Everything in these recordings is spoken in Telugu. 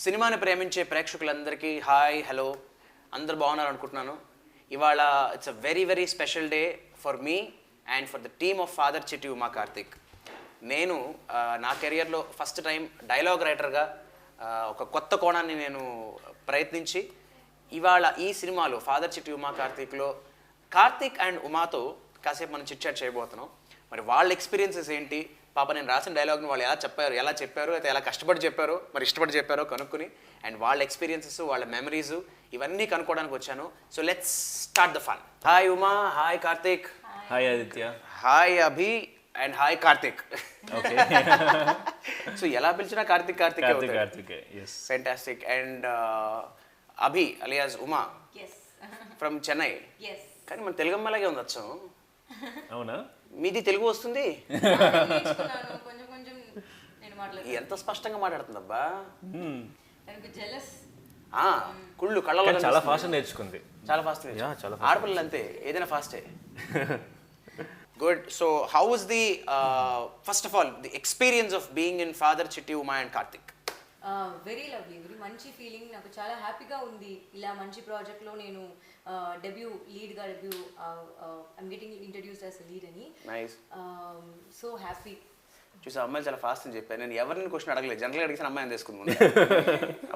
సినిమాని ప్రేమించే ప్రేక్షకులందరికీ హాయ్ హలో అందరు బాగున్నారు అనుకుంటున్నాను. ఇవాళ it's a very very special day for me and for the team of father Chitti Uma Karthik. నేను నా కెరియర్లో ఫస్ట్ టైం డైలాగ్ రైటర్గా ఒక కొత్త కోణాన్ని నేను ప్రయత్నించి ఇవాళ ఈ సినిమాలో ఫాదర్ చిట్టి ఉమా కార్తిక్లో కార్తిక్ అండ్ ఉమాతో కాసేపు మనం చిట్ చాట్ చేయబోతున్నాం. మరి వాళ్ళ ఎక్స్పీరియన్సెస్ ఏంటి, పాప నేను రాసిన డైలాగ్ని వాళ్ళు ఎలా చెప్పారు అయితే ఎలా కష్టపడి చెప్పారో మరి ఇష్టపడి చెప్పారో కనుక్కుని అండ్ వాళ్ళ ఎక్స్పీరియన్సెస్ వాళ్ళ మెమరీస్ ఇవన్నీ కనుక్కోవడానికి వచ్చాను. So let's start the fun. Hi Uma, hi Karthik. Hi Aditya. Hi Abhi and hi Karthik. Okay. So ఎలా పిలిచినా Karthik Karthik. yes. Fantastic. And Abhi alias Uma from Chennai. కానీ మన తెలుగు అమ్మాయిలాగే ఉంది వచ్చాం. అవునా? మీది తెలుగు వస్తుంది? ఎంత స్పష్టంగా మాట్లాడుతుందబ్బా. కుళ్ళు కళ్ళలో చాలా ఫాస్ట్ నేర్చుకుంది. చాలా ఫాస్ట్. ఆడపిల్లలు అంతే, ఏదైనా ఫాస్టే. Good. So how was the first of all the experience of being in father Chitti Uma and Karthik? Very lovely, very మంచి ఫీలింగ్. నాకు చాలా హ్యాపీగా ఉంది ఇలా మంచి ప్రాజెక్ట్లో నేను లీడ్గా I'm getting introduced as lead అని. నైస్. So happy. చూసా, అమ్మాయిలు చాలా ఫాస్ట్ అని చెప్పాను. నేను ఎవరిని క్వశ్చన్ అడగలేదు, జనరల్గా అడిగిన అమ్మాయిని తీసుకుంది.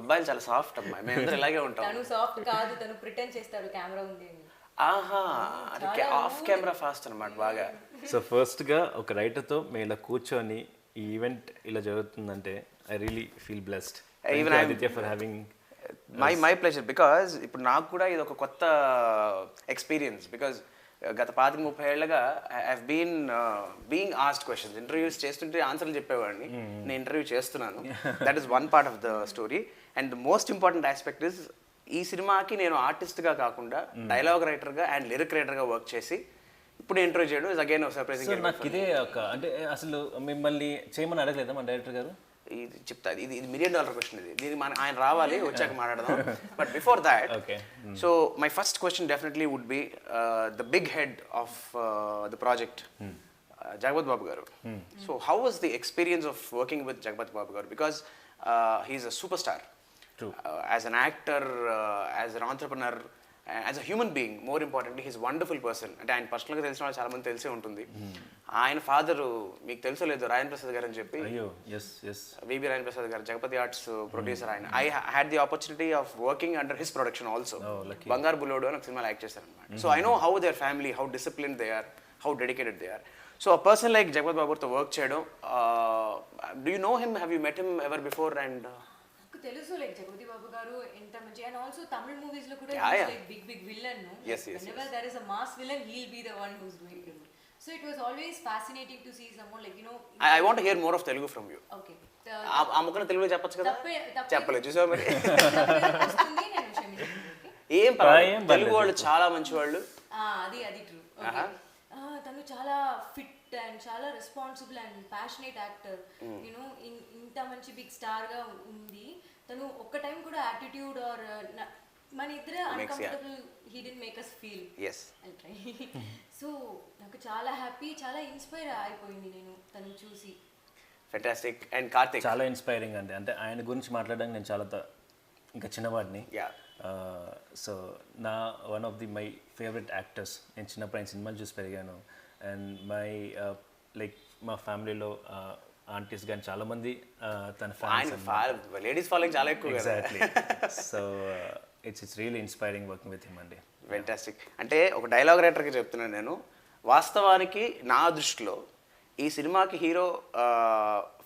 అబ్బాయిలు చాలా సాఫ్ట్ అమ్మాయి, మేము అందరూ ఇలాగే ఉంటాం. తను సాఫ్ట్ కాదు, తను ప్రిటెండ్ చేస్తాడు కెమెరా ఉంది అని. ఆహా, అది ఆఫ్ కెమెరా ఫాస్ట్ అనమాట బాగా. సో ఫస్ట్గా ఒక రైటర్తో మేము ఇలా కూర్చొని ఈ ఈవెంట్ ఇలా జరుగుతుందంటే I really feel blessed. Even Aditya for having my pleasure. Because ఇప్పుడు నాకు కూడా ఇది ఒక కొత్త ఎక్స్పీరియన్స్. బికాజ్ గత 25-30 ఏళ్ళగా I being asked questions. Interviews చేస్తుంటే ఆన్సర్లు చెప్పేవాడిని, నేను ఇంటర్వ్యూ చేస్తున్నాను. That is one part of the story. And the most important aspect is ఈ సినిమాకి నేను ఆర్టిస్ట్గా కాకుండా డైలాగ్ రైటర్గా అండ్ లిరిక్ రైటర్గా వర్క్ చేసి ఇప్పుడు ఇంటర్వ్యూ చేయడం ఇస్ అగైన్ సర్ప్రైజింగ్. నాకు ఇదే ఒక అంటే అసలు మిమ్మల్ని చేయమని అడగలేదా మన డైరెక్టర్ గారు? ఇది చెప్తా, ఇది $1 million క్వశ్చన్. ఇది ఆయన రావాలి, వచ్చాక మాట్లాడదాం. But before that, so my first question definitely would be the big head of the project, Jagapathi Babu garu. So how was the experience of working with Jagapathi Babu garu? Because he is a super star as an actor, as an entrepreneur, as a human being. More importantly he's wonderful person. అంటే ఆయన పర్సనల్గా తెలిసిన వాళ్ళు చాలా మంది తెలిసే ఉంటుంది. ఆయన ఫాదరు మీకు తెలుసో లేదు, రాయన్ ప్రసాద్ గారు అని చెప్పి, విబి రాయన్ ప్రసాద్ గారు, జగపతి ఆర్ట్స్ ప్రొడ్యూసర్. ఆయన I had the opportunity of working under his production also. Bangaru Bullodu అని ఒక సినిమాలో యాక్ట్ చేశారు అనమాట. So I know how their family, how discipline they are, how dedicated they are. So a person like Jagapathi బాబుతో వర్క్ చేయడం, do you know him, have you met him ever before? And తెలుసు లైక్ జగపతి బాబు గారు ఎంత మంచి, అండ్ ఆల్సో తమిళ మూవీస్ లో కూడా like big villain. Whenever there is a mass villain, he'll be the one who's doing it. So it was always fascinating to see someone like, you know, I want to hear more of Telugu from you. Okay. ఆ ముక్కన తెలుగులో చెప్పొచ్చు కదా? చెప్పలేదు, చూసావా మరి? ఏం పర్వాలేదు, తెలుగు వాళ్ళు చాలా మంచి వాళ్ళు. అది ట్రూ. తను చాలా ఫిట్ అండ్ చాలా responsible and passionate actor. You know ఇంత మంచి బిగ్ స్టార్ గా ఉంది. తను ఒక్క టైం కూడా యాటిట్యూడ్ ఆర్ మన ఇద్దరే uncomfortable he didn't make us feel. So నాకు చాలా హ్యాపీ, చాలా ఇన్స్పైర్ అయిపోయింది నేను తను చూసి. ఫెంటాస్టిక్. అండ్ కార్తిక్ చాలా ఇన్స్పైరింగ్ అండి. అంటే ఆయన గురించి మాట్లాడడానికి నేను చాలా ఇంకా చిన్నవాడిని. So one of the my favourite actors. నేను చిన్నప్పుడు ఆయన సినిమాలు చూసి పెరిగాను. అండ్ లైక్ మా ఫ్యామిలీలో ఆంటీస్ కానీ చాలామంది తన ఫ్యాన్స్, లేడీస్ ఫాలోయింగ్ చాలా ఎక్కువ. Exactly. So it's really inspiring working with him అండి. ఫెంటాస్టిక్. అంటే ఒక డైలాగ్ రైటర్కి చెప్తున్నాను నేను, వాస్తవానికి నా దృష్టిలో ఈ సినిమాకి హీరో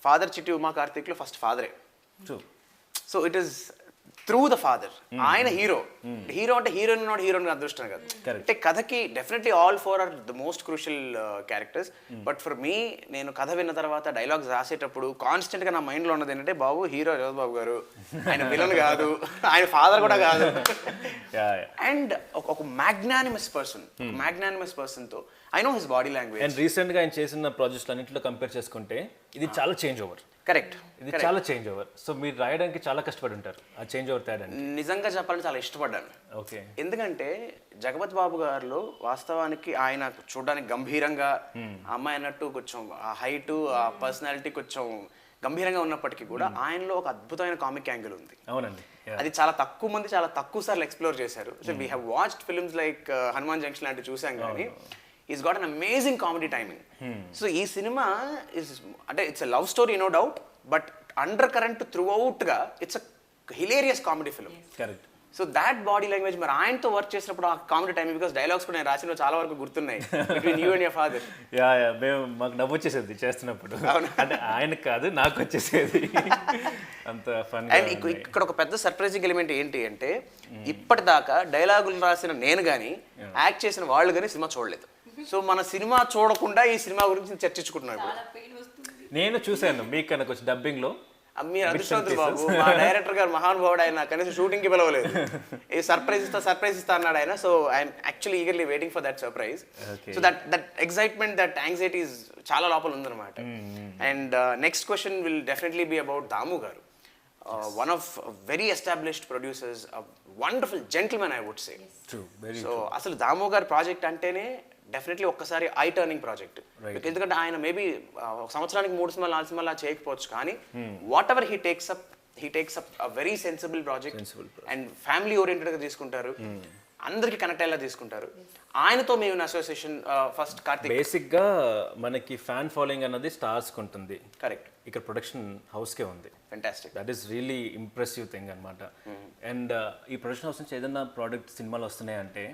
ఫాదర్ చిట్టి ఉమా కార్తిక్లో ఫస్ట్ ఫాదరే. So it is through the father. ఆయన హీరో అంటే హీరోయిన్ నాట్ హీరోయిన్ అదృష్టం కాదు. అంటే కథకి definitely all four are the most crucial characters. But for me, నేను కథ విన్న తర్వాత డైలాగ్స్ రాసేటప్పుడు కాన్స్టెంట్ గా నా మైండ్ లో ఉన్నది ఏంటంటే, బాబు హీరో జగపతి బాబు గారు, ఆయన విలన్ కాదు, ఆయన ఫాదర్ కూడా కాదు. అండ్ ఒక మ్యాగ్నానిమస్ పర్సన్ తో I know his body language. And recent గా ఆయన చేసిన ప్రాజెక్ట్స్ అన్నింటిలో కంపేర్ చేసుకుంటే ఇది చాలా చేంజ్ ఓవర్. కరెక్ట్, ఇది చాలా చేంజ్ ఓవర్. సో మీరు రాయడానికి చాలా కష్టపడి ఉంటారు ఆ చేంజ్ ఓవర్ తేడానికి. నిజంగా చెప్పాలంటే చాలా ఇష్టపడ్డాను. ఓకే. ఎందుకంటే జగపతి బాబు గారిలో వాస్తవానికి ఆయన చూడడానికి గంభీరంగా, అమ్మాయి అన్నట్టు కొంచెం ఆ హైట్, ఆ పర్సనాలిటీ కొంచెం గంభీరంగా ఉన్నప్పటికీ కూడా ఆయనలో ఒక అద్భుతమైన కామిక్ యాంగిల్ ఉంది. అవునండి. అది చాలా తక్కువ మంది చాలా తక్కువ సార్లు ఎక్స్ప్లోర్ చేశారు. So we have watched films like Hanuman junction లాంటివి చూసాం కానీ is got an amazing comedy timing. So ఈ సినిమా ఇస్ అంటే it's a love story no doubt, but under current త్రూ అవుట్గా it's a hilarious comedy film. Correct. So that body language మరి ఆయనతో వర్క్ చేసినప్పుడు ఆ కామెడీ టైమింగ్, బికాస్ డైలాగ్స్ కూడా నేను రాసిన చాలా వరకు గుర్తున్నాయి between you and your father. Yeah మేము మాకు నవ్వు వచ్చేసేది చేస్తున్నప్పుడు, అంటే ఆయనకు కాదు నాకు వచ్చేసేది అంత ఫన్. అండ్ ఇక్కడ ఒక పెద్ద సర్ప్రైజింగ్ ఎలిమెంట్ ఏంటి అంటే ఇప్పటిదాకా డైలాగులు రాసిన నేను కానీ యాక్ట్ చేసిన వాళ్ళు కానీ సినిమా చూడలేదు. సో మన సినిమా చూడకుండా ఈ సినిమా గురించి చర్చించుకుంటున్నాం ఇప్పుడు. చాలా పెయిన్ వస్తుంది. నేను చూశాను మీకు కనుక వచ్చి డబ్బింగ్లో. మీరు అదృష్టవంతులు బాబు, మా డైరెక్టర్ గారు మహానుభావుడు, ఆయన కనీసం షూటింగ్కి పిలవలేదు. ఈ సర్ప్రైజ్ ఇస్తా అన్నాడు ఆయన. So I'm actually eagerly waiting for that surprise. So that excitement, that anxiety చాలా లోపల ఉందన్నమాట. And next question will definitely be about Damu garu. One of very established producers, wonderful gentlemen I would say. So అసలు దాము గారి ప్రాజెక్ట్ అంటేనే డెఫినెట్లీ ఒక్కసారి ఐ టర్నింగ్ ప్రాజెక్ట్. ఎందుకంటే ఆయన మేబీ సంవత్సరానికి 3 సినిమాలు 4 సినిమాలు చేయకపోవచ్చు, కానీ whatever he takes up a very sensible project and family ఓరియంటెడ్గా తీసుకుంటారు, అందరికి కనెక్ట్ అయ్యేలా తీసుకుంటారు. ఆయనతో మేము అసోసియేషన్ ఫస్ట్ కార్తిక్. బేసిక్గా మనకి ఫ్యాన్ ఫాలోయింగ్ అన్నది స్టార్స్కి ఉంటుంది. కరెక్ట్. ఇక్కడ ప్రొడక్షన్ హౌస్కే ఉంది. Fantastic. That is really impressive thing అనమాట. అండ్ ఈ ప్రొడక్షన్ హౌస్ నుంచి ఏదైనా ప్రోడక్ట్ సినిమాలు వస్తున్నాయంటే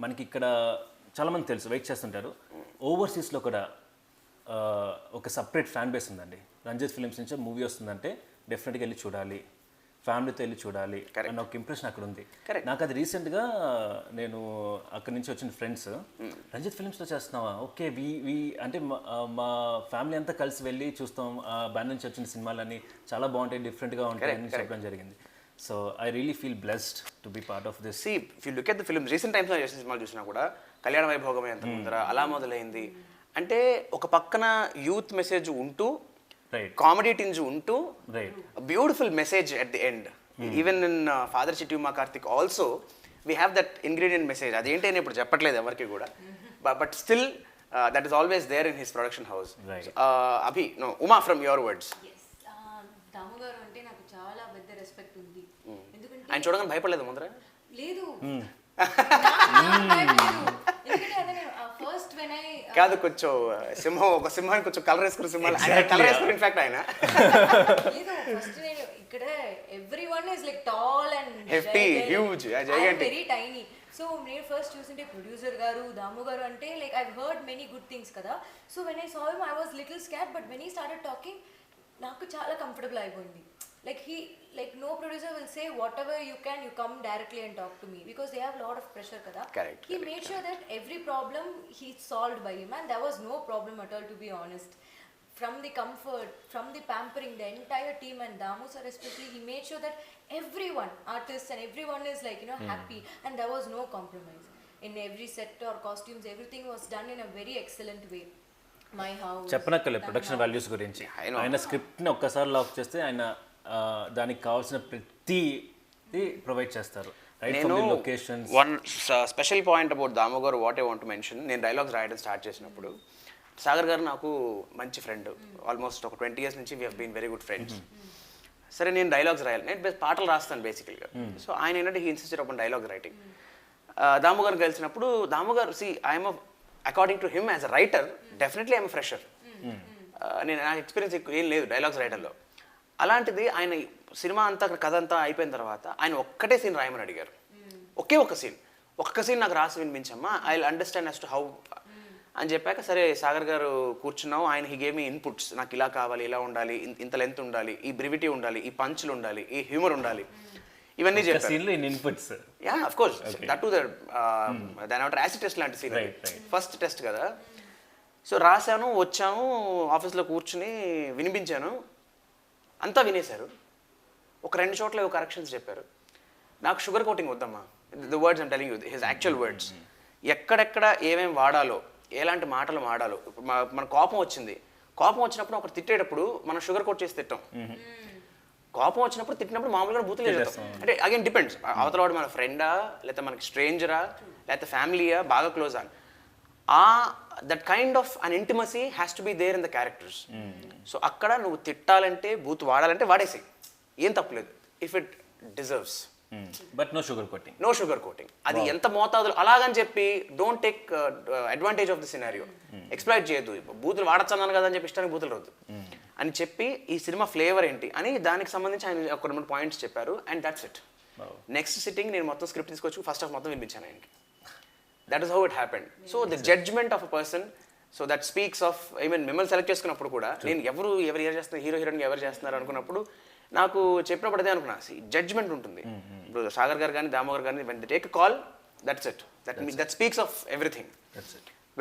మనకి ఇక్కడ చాలామంది తెలుసు, వెయిట్ చేస్తుంటారు. ఓవర్సీస్లో కూడా ఒక సపరేట్ ఫ్యాన్ బేస్ ఉందండి. రంజిత్ ఫిలిమ్స్ నుంచి మూవీ వస్తుందంటే డెఫినెట్గా వెళ్ళి చూడాలి, ఫ్యామిలీతో వెళ్ళి చూడాలి అన్న ఒక ఇంప్రెషన్ అక్కడ ఉంది. నాకు అది రీసెంట్గా నేను అక్కడి నుంచి వచ్చిన ఫ్రెండ్స్, రంజిత్ ఫిలిమ్స్లో చేస్తున్నావా, ఓకే వి అంటే మా ఫ్యామిలీ అంతా కలిసి వెళ్ళి చూస్తాం, ఆ బ్యాన్ నుంచి వచ్చిన సినిమాలన్నీ చాలా బాగుంటాయి, డిఫరెంట్గా ఉంటాయి అని చెప్పడం జరిగింది. So I really feel blessed to be part of this. If you look at the films recent టైమ్స్లో చేసిన సినిమాలు చూసినా కూడా కళ్యాణ వైభోగమే ఎంత ముందర అలా మొదలైంది అంటే ఒక పక్కన యూత్ మెసేజ్ ఉంటూ, కామెడీ టింజ్ ఉంటూ, beautiful message at the end. Even in father Chitti Uma Karthik also we have that ingredient message. అదేంటి అని ఇప్పుడు చెప్పట్లేదు ఎవరికి కూడా, but still that is always there in his production house. Abhi, no, Uma, from your words. Damu garu అంటే నాకు చాలా పెద్ద రెస్పెక్ట్ ఉంది. ఎందుకంటే ఆయన చూడగానే భయపడలేదు ముందర? లేదు. కాదు, కొంచెం సింహం, ఒక సింహానికి కొంచెం కలర్ వేసుకున్న సింహాలు కలర్ వేసుకుని ఇన్ఫాక్ట్ ఆయన ఇక్కడ everyone is like tall and hefty, huge, very tiny. So నేను ఫస్ట్ చూసింటే ప్రొడ్యూసర్ గారు దాము గారు అంటే like I heard many good things కదా. So when I saw him I was little scared, but when he started talking నాకు చాలా కంఫర్టబుల్ అయిపోయింది. Like no producer will say whatever you can, you come directly and talk to me, because they have a lot of pressure kada. Correct. He made sure that every problem he solved by him, and there was no problem at all, to be honest. From the comfort, from the pampering, the entire team and Damu sir especially, he made sure that everyone, artists and everyone is like, happy, and there was no compromise. In every set or costumes, everything was done in a very excellent way. My house. చెప్పనక్కర్లే ప్రొడక్షన్ వాల్యూస్ గురించి. ఆయన స్క్రిప్ట్ని ఒక్కసారి లాక్ చేస్తే ఆయన దానికి కావాల్సిన ప్రతి ప్రొవైడ్ చేస్తారు. One special point about Damu గారు what I want to mention, నేను డైలాగ్స్ రాయడం స్టార్ట్ చేసినప్పుడు సాగర్ గారు నాకు మంచి ఫ్రెండ్, ఆల్మోస్ట్ ఒక 20 years నుంచి we have been very good friends. సరే నేను డైలాగ్స్ రాయాలి, నేను పాటలు రాస్తాను బేసికల్గా. సో ఆయన ఏంటంటే he insisted upon dialogue writing. Damu garu కలిసినప్పుడు Damu garu I'm according to him as a writer definitely I'm fresher. నేను నా ఎక్స్పీరియన్స్ ఏం లేదు డైలాగ్స్ రైటర్లో. అలాంటిది ఆయన సినిమా అంతా కథ అంతా అయిపోయిన తర్వాత ఆయన ఒక్కటే సీన్ రాయమని అడిగారు. ఒకే ఒక్క సీన్ నాకు రాసి వినిపించమ్మా, I will understand as to how అని చెప్పాక సరే సాగర్ గారు కూర్చున్నాము. ఆయన హీ గేవ్ మీ ఇన్పుట్స్, నాకు ఇలా కావాలి, ఇలా ఉండాలి, ఇంత లెంత్ ఉండాలి, ఈ బ్రివిటీ ఉండాలి, ఈ పంచులు ఉండాలి, ఈ హ్యూమర్ ఉండాలి, ఇవన్నీ చెప్పారు. Yeah, of course, that to దాని ఏమంటారు యాసిడ్ టెస్ట్ లాంటి సీన్, ఫస్ట్ టెస్ట్ కదా. సో రాశాను, వచ్చాము, ఆఫీస్లో కూర్చుని వినిపించాను, అంతా వినేశారు. ఒక 2 చోట్ల కరెక్షన్స్ చెప్పారు. నాకు షుగర్ కోటింగ్ వద్దమ్మా, the words I'm telling you, his actual words. ఎక్కడెక్కడ ఏమేమి వాడాలో, ఎలాంటి మాటలు వాడాలో. మన కోపం వచ్చినప్పుడు ఒకరు తిట్టేటప్పుడు మనం షుగర్ కోట్ చేసి తిట్టాం. కోపం వచ్చినప్పుడు తిట్టినప్పుడు మామూలుగా బూతులు చేస్తాం. అంటే అగైన్ డిపెండ్స్, అవతల వాడు మన ఫ్రెండా, లేకపోతే మనకి స్ట్రేంజరా, లేకపోతే ఫ్యామిలీయా, బాగా క్లోజా. ఆ that kind of an intimacy has to be there in the characters. So అక్కడ నువ్వు తిట్టాలంటే బూత్ వాడాలంటే వాడేసి ఏం తప్పలేదు if it deserves. But no sugar coating. No sugar coating. అది ఎంత మోతాదులో అలాగని చెప్పి don't take advantage of the scenario. Exploit చేయొద్దు. బూతులు వాడచ్చన్నాను కదా అని చెప్పి ఇష్టానికి బూతులు రద్దు అని చెప్పి ఈ సినిమా ఫ్లేవర్ ఏంటి అని దానికి సంబంధించి ఆయన ఒక 2 పాయింట్స్ చెప్పారు and that's it. Next sitting నేను మొత్తం స్క్రిప్ట్ తీసుకొచ్చి ఫస్ట్ హాఫ్ మొత్తం వినిపించాను ఆయనకి. That is how it happened. So the judgement of a person, so that speaks of, I mean మిమ్మల్ని సెలెక్ట్ చేసుకున్నప్పుడు కూడా నేను ఎవరు చేస్తున్నారు, హీరో హీరోయిన్ ఎవరు చేస్తున్నారు అనుకున్నప్పుడు నాకు చెప్పినప్పుడు అదే అనుకున్నా, జడ్జ్మెంట్ ఉంటుంది. ఇప్పుడు సాగర్ గారు కానీ దామో గారు కానీ when they take call, that's it. That speaks of everything.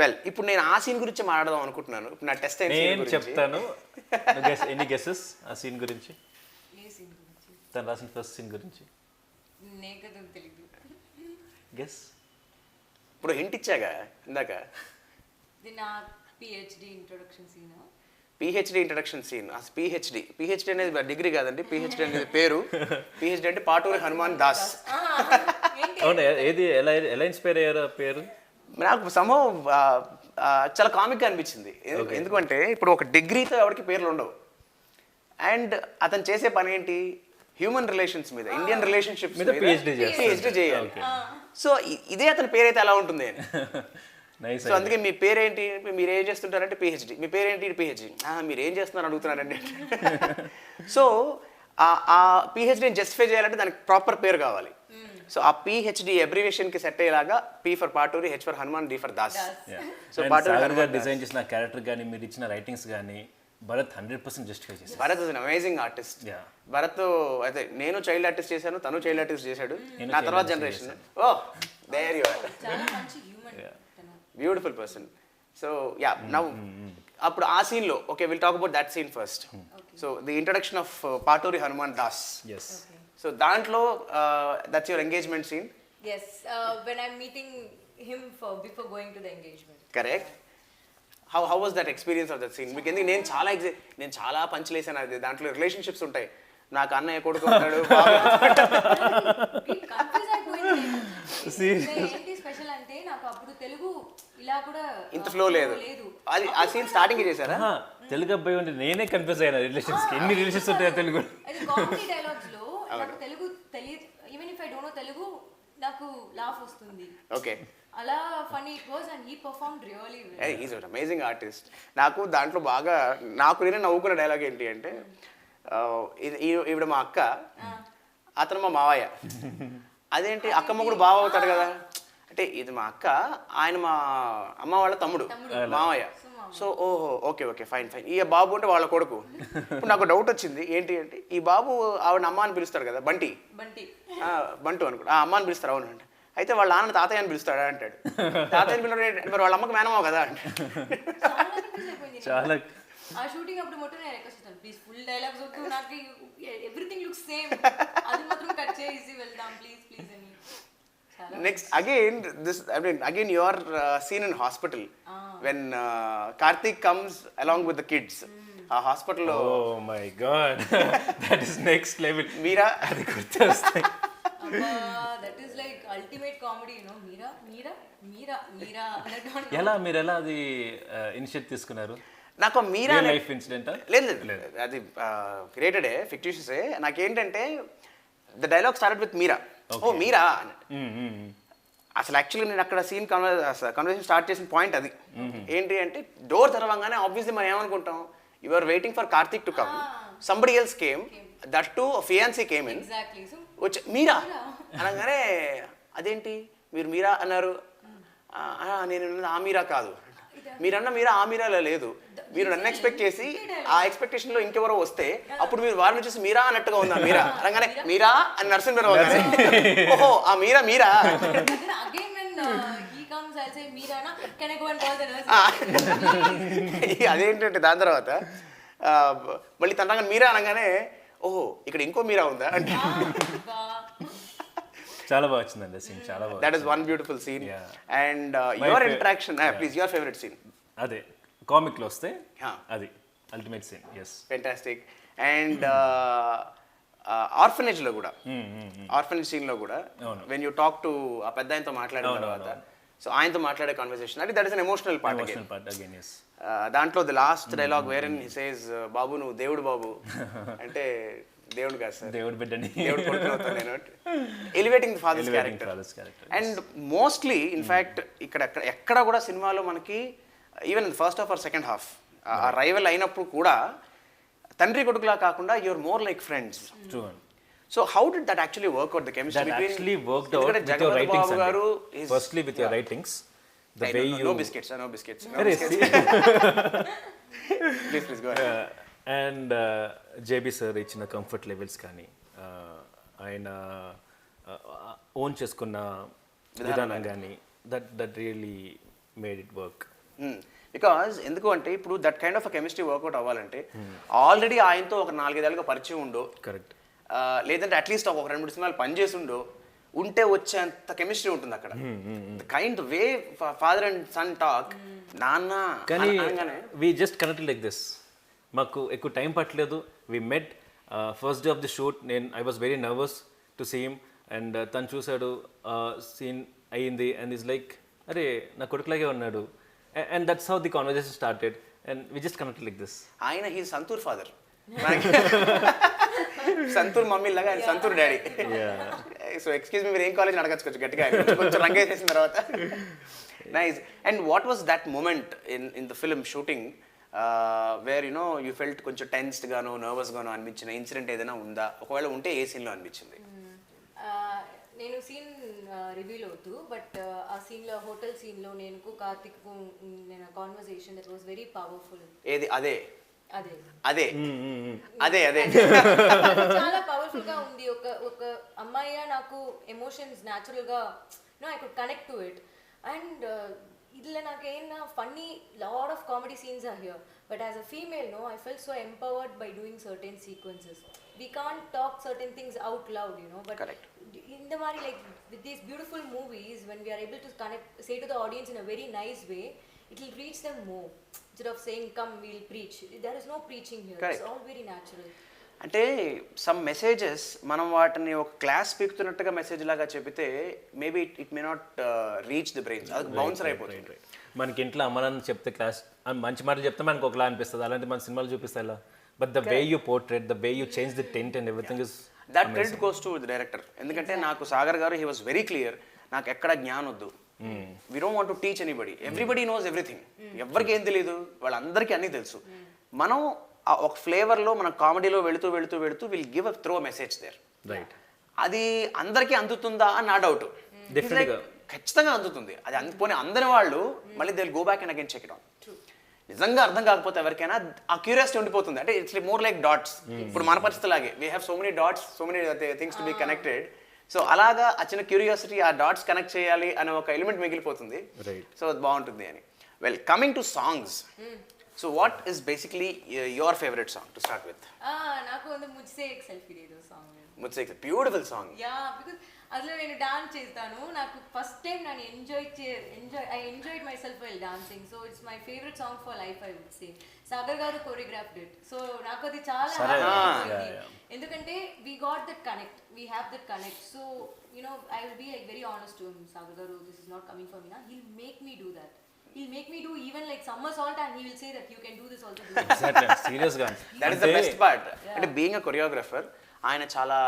Well, ఇప్పుడు నేను ఆ సీన్ గురించి మాట్లాడదాం అనుకుంటున్నాను. ఇప్పుడు నా టెస్ట్ నేను చెప్తాను. ఎనీ గెసెస్ ఆ సీన్ గురించి? తను రాసిన ఫస్ట్ సీన్ గురించి గెస్. ఇప్పుడు హింట్ ఇచ్చాగా ఇందాక. PhD introduction scene. PhD introduction scene. PhD అనేది డిగ్రీ కాదండి, పిహెచ్డి అనేది పేరు. పిహెచ్డి అంటే పాటూరి హనుమాన్ దాస్. అవునా? ఏది ఎలా ఇన్స్పైర్ అయ్యారు పేరు? నాకు సమూహం చాలా కామిక్గా అనిపించింది. ఎందుకంటే ఇప్పుడు ఒక డిగ్రీతో ఎవరికి పేర్లు ఉండవు. అండ్ అతను చేసే పని ఏంటి, హ్యూమన్ రిలేషన్స్ మీద, ఇండియన్ రిలేషన్షిప్స్ మీద పిహెచ్డి చేయాలి. సో ఇదే అతని పేరైతే ఎలా ఉంటుంది అని. సో అందుకే మీ పేరేంటి, మీరు ఏం చేస్తుంటారంటే పిహెచ్డి. మీ పేరేంటి, పిహెచ్డి. మీరు ఏం చేస్తున్నారు అడుగుతున్నారండి. సో ఆ పిహెచ్డిని జస్టిఫై చేయాలంటే దానికి ప్రాపర్ పేరు కావాలి. సో ఆ పిహెచ్డి అబ్రివేషన్కి సెట్ అయ్యేలాగా P for Paturi, H for Hanuman, D for Das. So Paturi గారు డిజైన్ చేసిన క్యారెక్టర్ కానీ మీరు ఇచ్చిన రైటింగ్స్ కానీ భరత్ 100% జస్టిఫై చేశారు. Bharat is an amazing artist. Bharat అయితే నేను చైల్డ్ ఆర్టిస్ట్ చేశాను, తను చైల్డ్ ఆర్టిస్ట్ చేశాడు. నా తర్వాత generation. Oh there you are. Beautiful person. So yeah, now అప్పుడు ఆ సీన్లో okay, will talk about that scene first. So the introduction of Paturi Hanuman Das. So దాంట్లో that's your engagement scene. Yes, when I'm meeting him before going to the engagement. Correct. How was that experience of that scene? మీకు ఎందుకు నేను చాలా పంచులేసాను. అది దాంట్లో రిలేషన్షిప్స్ ఉంటాయి. నాకు అన్నయ్య కొడుకు ఉంటాడు. ఏంటి స్పెషల్ అంటే నాకు అప్పుడు తెలుగు ఇలా కూడా ఇంత ఫ్లో లేదు. అది ఆ సీన్ స్టార్టింగ్ చేశారా? తెలుగు అబ్బాయి ఉంటే నేనే కన్ఫ్యూజ్ అయ్యాను. రిలేషన్స్ కి ఎన్ని రిలేషన్స్ ఉంటాయో తెలుగు. అది కామెడీ డైలాగ్స్ లో నాకు తెలుగు తెలియదు. Even if I don't know Telugu నాకు లాఫ్ వస్తుంది. ఓకే, అలా funny it was and he performed really well. He is an amazing artist. నాకు దాంట్లో బాగా నేనే నవ్వుకున్న డైలాగ్ ఏంటి అంటే, ఈవిడ మా అక్క, అతను మా మావయ్య. అదేంటి అక్క మొగుడు బావ అవుతాడు కదా అంటే, ఇది మా అక్క, ఆయన మా అమ్మ వాళ్ళ తమ్ముడు మావయ్య. సో ఓహో ఓకే ఫైన్. ఈ బాబు అంటే వాళ్ళ కొడుకు. ఇప్పుడు నాకు డౌట్ వచ్చింది ఏంటి అంటే, ఈ బాబు ఆవిడ అమ్మ అని పిలుస్తాడు కదా, బంటు అనుకో, ఆ అమ్మ అని పిలుస్తారు. అవును అంటే, అయితే వాళ్ళ నాన్న తాతయ్య అని పిలుస్తాడా అంటాడు. తాతయ్య పిలుస్తాడు, మరి వాళ్ళ అమ్మకి మేనమావ కదా అంటే. చాలా ఆ షూటింగ్ అప్పుడు మొత్తం నేను రిక్వెస్ట్ చేస్తాను, ప్లీజ్ ఫుల్ డైలాగ్స్ వద్దు, నాకు ఎవ్రీథింగ్ లుక్స్ సేమ్, అది మాత్రం కట్ చేసి వెళ్దాం ప్లీజ్ అని. Next, again your scene in hospital when Karthik comes along with the kids. Hospital. Oh my God, that is next level. Meera, అది గుర్తొస్తాయి. That is like ultimate comedy, you know. Meera. మీరు ఎలా అది ఇనిషియేట్ తీసుకున్నారు? నాకు మీరా లైఫ్ ఇన్సిడెంట్ లేదు, అది క్రియేటెడే, ఫిక్టిషియసే. నాకేంటంటే the dialogue started with Meera. Oh Meera అసలు యాక్చువల్గా నేను అక్కడ సీన్ కన్వర్సేషన్ స్టార్ట్ చేసిన పాయింట్ అది. ఏంటి అంటే, డోర్ తెరవంగానే ఆబ్వియస్లీ మనం ఏమనుకుంటాం, you are waiting for Karthik to come, somebody else came, that to fiancee came in, వచ్చి మీరా అనగానే అదేంటి మీరు మీరా అన్నారు, నేను ఆ మీరా కాదు, మీరన్న మీరా ఆ మీరాలో లేదు, మీరు నన్ను ఎక్స్పెక్ట్ చేసి ఆ ఎక్స్పెక్టేషన్ లో ఇంకెవరో వస్తే అప్పుడు మీరు వారిని చూసి మీరా అన్నట్టుగా ఉందా, మీరా అనగానే మీరా అని నరసింహరావు ఓహో ఆ మీరా అదేంటంటే దాని తర్వాత మళ్ళీ తనగా మీరా అనగానే ఓహో ఇక్కడ ఇంకో మీరా ఉందా అంటే చాలా బాగా వచ్చిందండి సీన్, చాలా బాగా. That is one beautiful scene. And your interaction, please your favourite scene. అదే కామిక్ లో వస్తే అది ultimate scene. yes, fantastic. And orphanage లో కూడా, ఆర్ఫనేజ్ సీన్ లో కూడా వెన్ యూ టాక్ టు ఆ పెద్ద ఆయనతో మాట్లాడిన తర్వాత, సో ఆయనతో మాట్లాడే కాన్వర్సేషన్ అంటే that is an emotional part emotional part again yes దాంట్లో the last dialogue where in he says బాబు నువ్వు దేవుడు బాబు అంటే దేవుడు కాదు సార్ దేవుడు బిడ్డని దేవుడు కొడుకునవుతాను నేను elevating the father's character and mostly in fact ఇక్కడ ఎక్కడ కూడా సినిమాలో మనకి even first half or second half ఆ రైవల్ అయినప్పుడు కూడా తండ్రి కొడుకులా కాకుండా you are more like friends. So how did that actually work out the chemistry actually worked out with your writings గారు firstly with your writings the way you no biscuits please go ahead. And JB sir ఇచ్చిన కంఫర్ట్ లెవెల్స్ కానీ ఆయన ఓన్ చేసుకున్న విధానం కానీ that really made it work. Because ఎందుకు అంటే ఇప్పుడు that kind of chemistry work out అవ్వాలంటే ఆల్రెడీ ఆయనతో ఒక 4-5 ఏళ్ళుగా పరిచయం ఉండో, కరెక్ట్, లేదంటే అట్లీస్ట్ ఒక 2-3 సినిమాలు పనిచేసి ఉండో ఉంటే వచ్చేంత కెమిస్ట్రీ ఉంటుంది అక్కడ. Kind way father and son talk నాన్న కానీ we just connected like this. మాకు ఎక్కువ టైం పట్టలేదు. We met first day of the shoot. I was very nervous to see him and తను చూశాడు, సీన్ అయ్యింది అండ్ ఈజ్ లైక్ అరే నా కొడుకులాగే ఉన్నాడు and that's how the conversation started and we just connected like this. ఆయన he Santoor father, Santoor mummy లాగా ఆయన Santoor daddy. So excuse me మీరు ఏం కాలేజ్ అడగచ్చు గట్టిగా కొంచెం రంగేసేసిన తర్వాత. Nice. And what was that moment in the film shooting where you know you felt కొంచెం టెన్స్డ్ గాను నర్వస్ గాను అనిపించిన ఇన్సిడెంట్ ఏదైనా ఉందా? ఒకవేళ ఉంటే ఏ సీన్లో అనిపించింది? నేను సీన్ రివీల్ అవుతూ బట్ ఆ సీన్లో హోటల్ సీన్లో నేను కార్తిక్ నేను conversation that was very powerful. ఏది? అదే అదే అదే అదే అదే చాలా పవర్ఫుల్ గా ఉంది. ఒక అమ్మాయిగా నాకు ఎమోషన్స్ న్యాచురల్ గా no I could connect to it and ఇట్లా నాకు ఏమన్నా funny lot of comedy scenes are here but as a female no I felt so empowered by doing certain sequences. We can't talk certain things out loud, you know, but correct. In the mari like with these beautiful movies when we are able to connect, say to the audience in a very nice way, it will reach them more instead of saying come we'll preach. There is no preaching here. Correct. It's all very natural. అంటే సమ్ మెసేజెస్ మనం వాటిని ఒక క్లాస్ పీకుతున్నట్టుగా మెసేజ్ లాగా చెబితే maybe it may not reach the brains, అది బౌన్సర్ అయిపోతుంది. మనకి ఇంట్లో అమ్మనాన్న చెప్తే క్లాస్ మంచి మాటలు చెప్తే మనకు ఒకలా అనిపిస్తుంది, అలాంటి మన సినిమాలు చూపిస్తాయి ఇలా. But the way you portrait, the way you change the tent and everything is that credit goes to the director. ఎందుకంటే నాకు సాగర్ గారు హీ వాస్ వెరీ క్లియర్, నాకు ఎక్కడ జ్ఞానం వద్దు, we don't want to teach anybody, everybody knows everything. ఎవరికి ఏం తెలియదు, వాళ్ళందరికీ అన్నీ తెలుసు. మనం ఒక ఫ్లేవర్లో మన కామెడీలో వెళుతూ వెళుతూ వెళుతూ will give a throw message there. Right. అది అందరికీ అందుతుందా అని నా డౌట్. ఖచ్చితంగా అందుతుంది. అది అందుకొని అందరి వాళ్ళు మళ్ళీ they will go back and again check it on. నిజంగా అర్థం కాకపోతే ఎవరికైనా ఆ క్యూరియాసిటీ ఉండిపోతుంది. అంటే ఇట్స్ మోర్ లైక్ డాట్స్. ఇప్పుడు మన పరిస్థితిలాగే we have so many dots, so many things to be connected. So అలాగా ఆ చిన్న క్యూరియాసిటీ, ఆ డాట్స్ కనెక్ట్ చేయాలి అనే ఒక ఎలిమెంట్ మిగిలిపోతుంది. సో అది బాగుంటుంది అని. Well, coming to songs, so what is basically your favourite song to start with? నాకు ಒಂದು Mujhse Ek selfie De Do song. Mujhse Ek beautiful song. Yeah, because అందులో నేను డాన్స్ చేస్తాను. నాకు ఫస్ట్ టైం నేను I enjoyed myself while dancing. So it's my favourite song for life I would say. Sagar garu choreographed it. So నాకు అది చాలా హ్యాపీ, ఎందుకంటే we got that connect, we have that connect. So you know I will be like very honest to him, Sagar garu this is not coming for me నా, he'll make me do that. He'll make me do even like somersault and he will say that you can do this also. Exactly. Serious గా. That is the best part. అంటే బీయింగ్ అ కొరియోగ్రాఫర్ ఆయన చాలా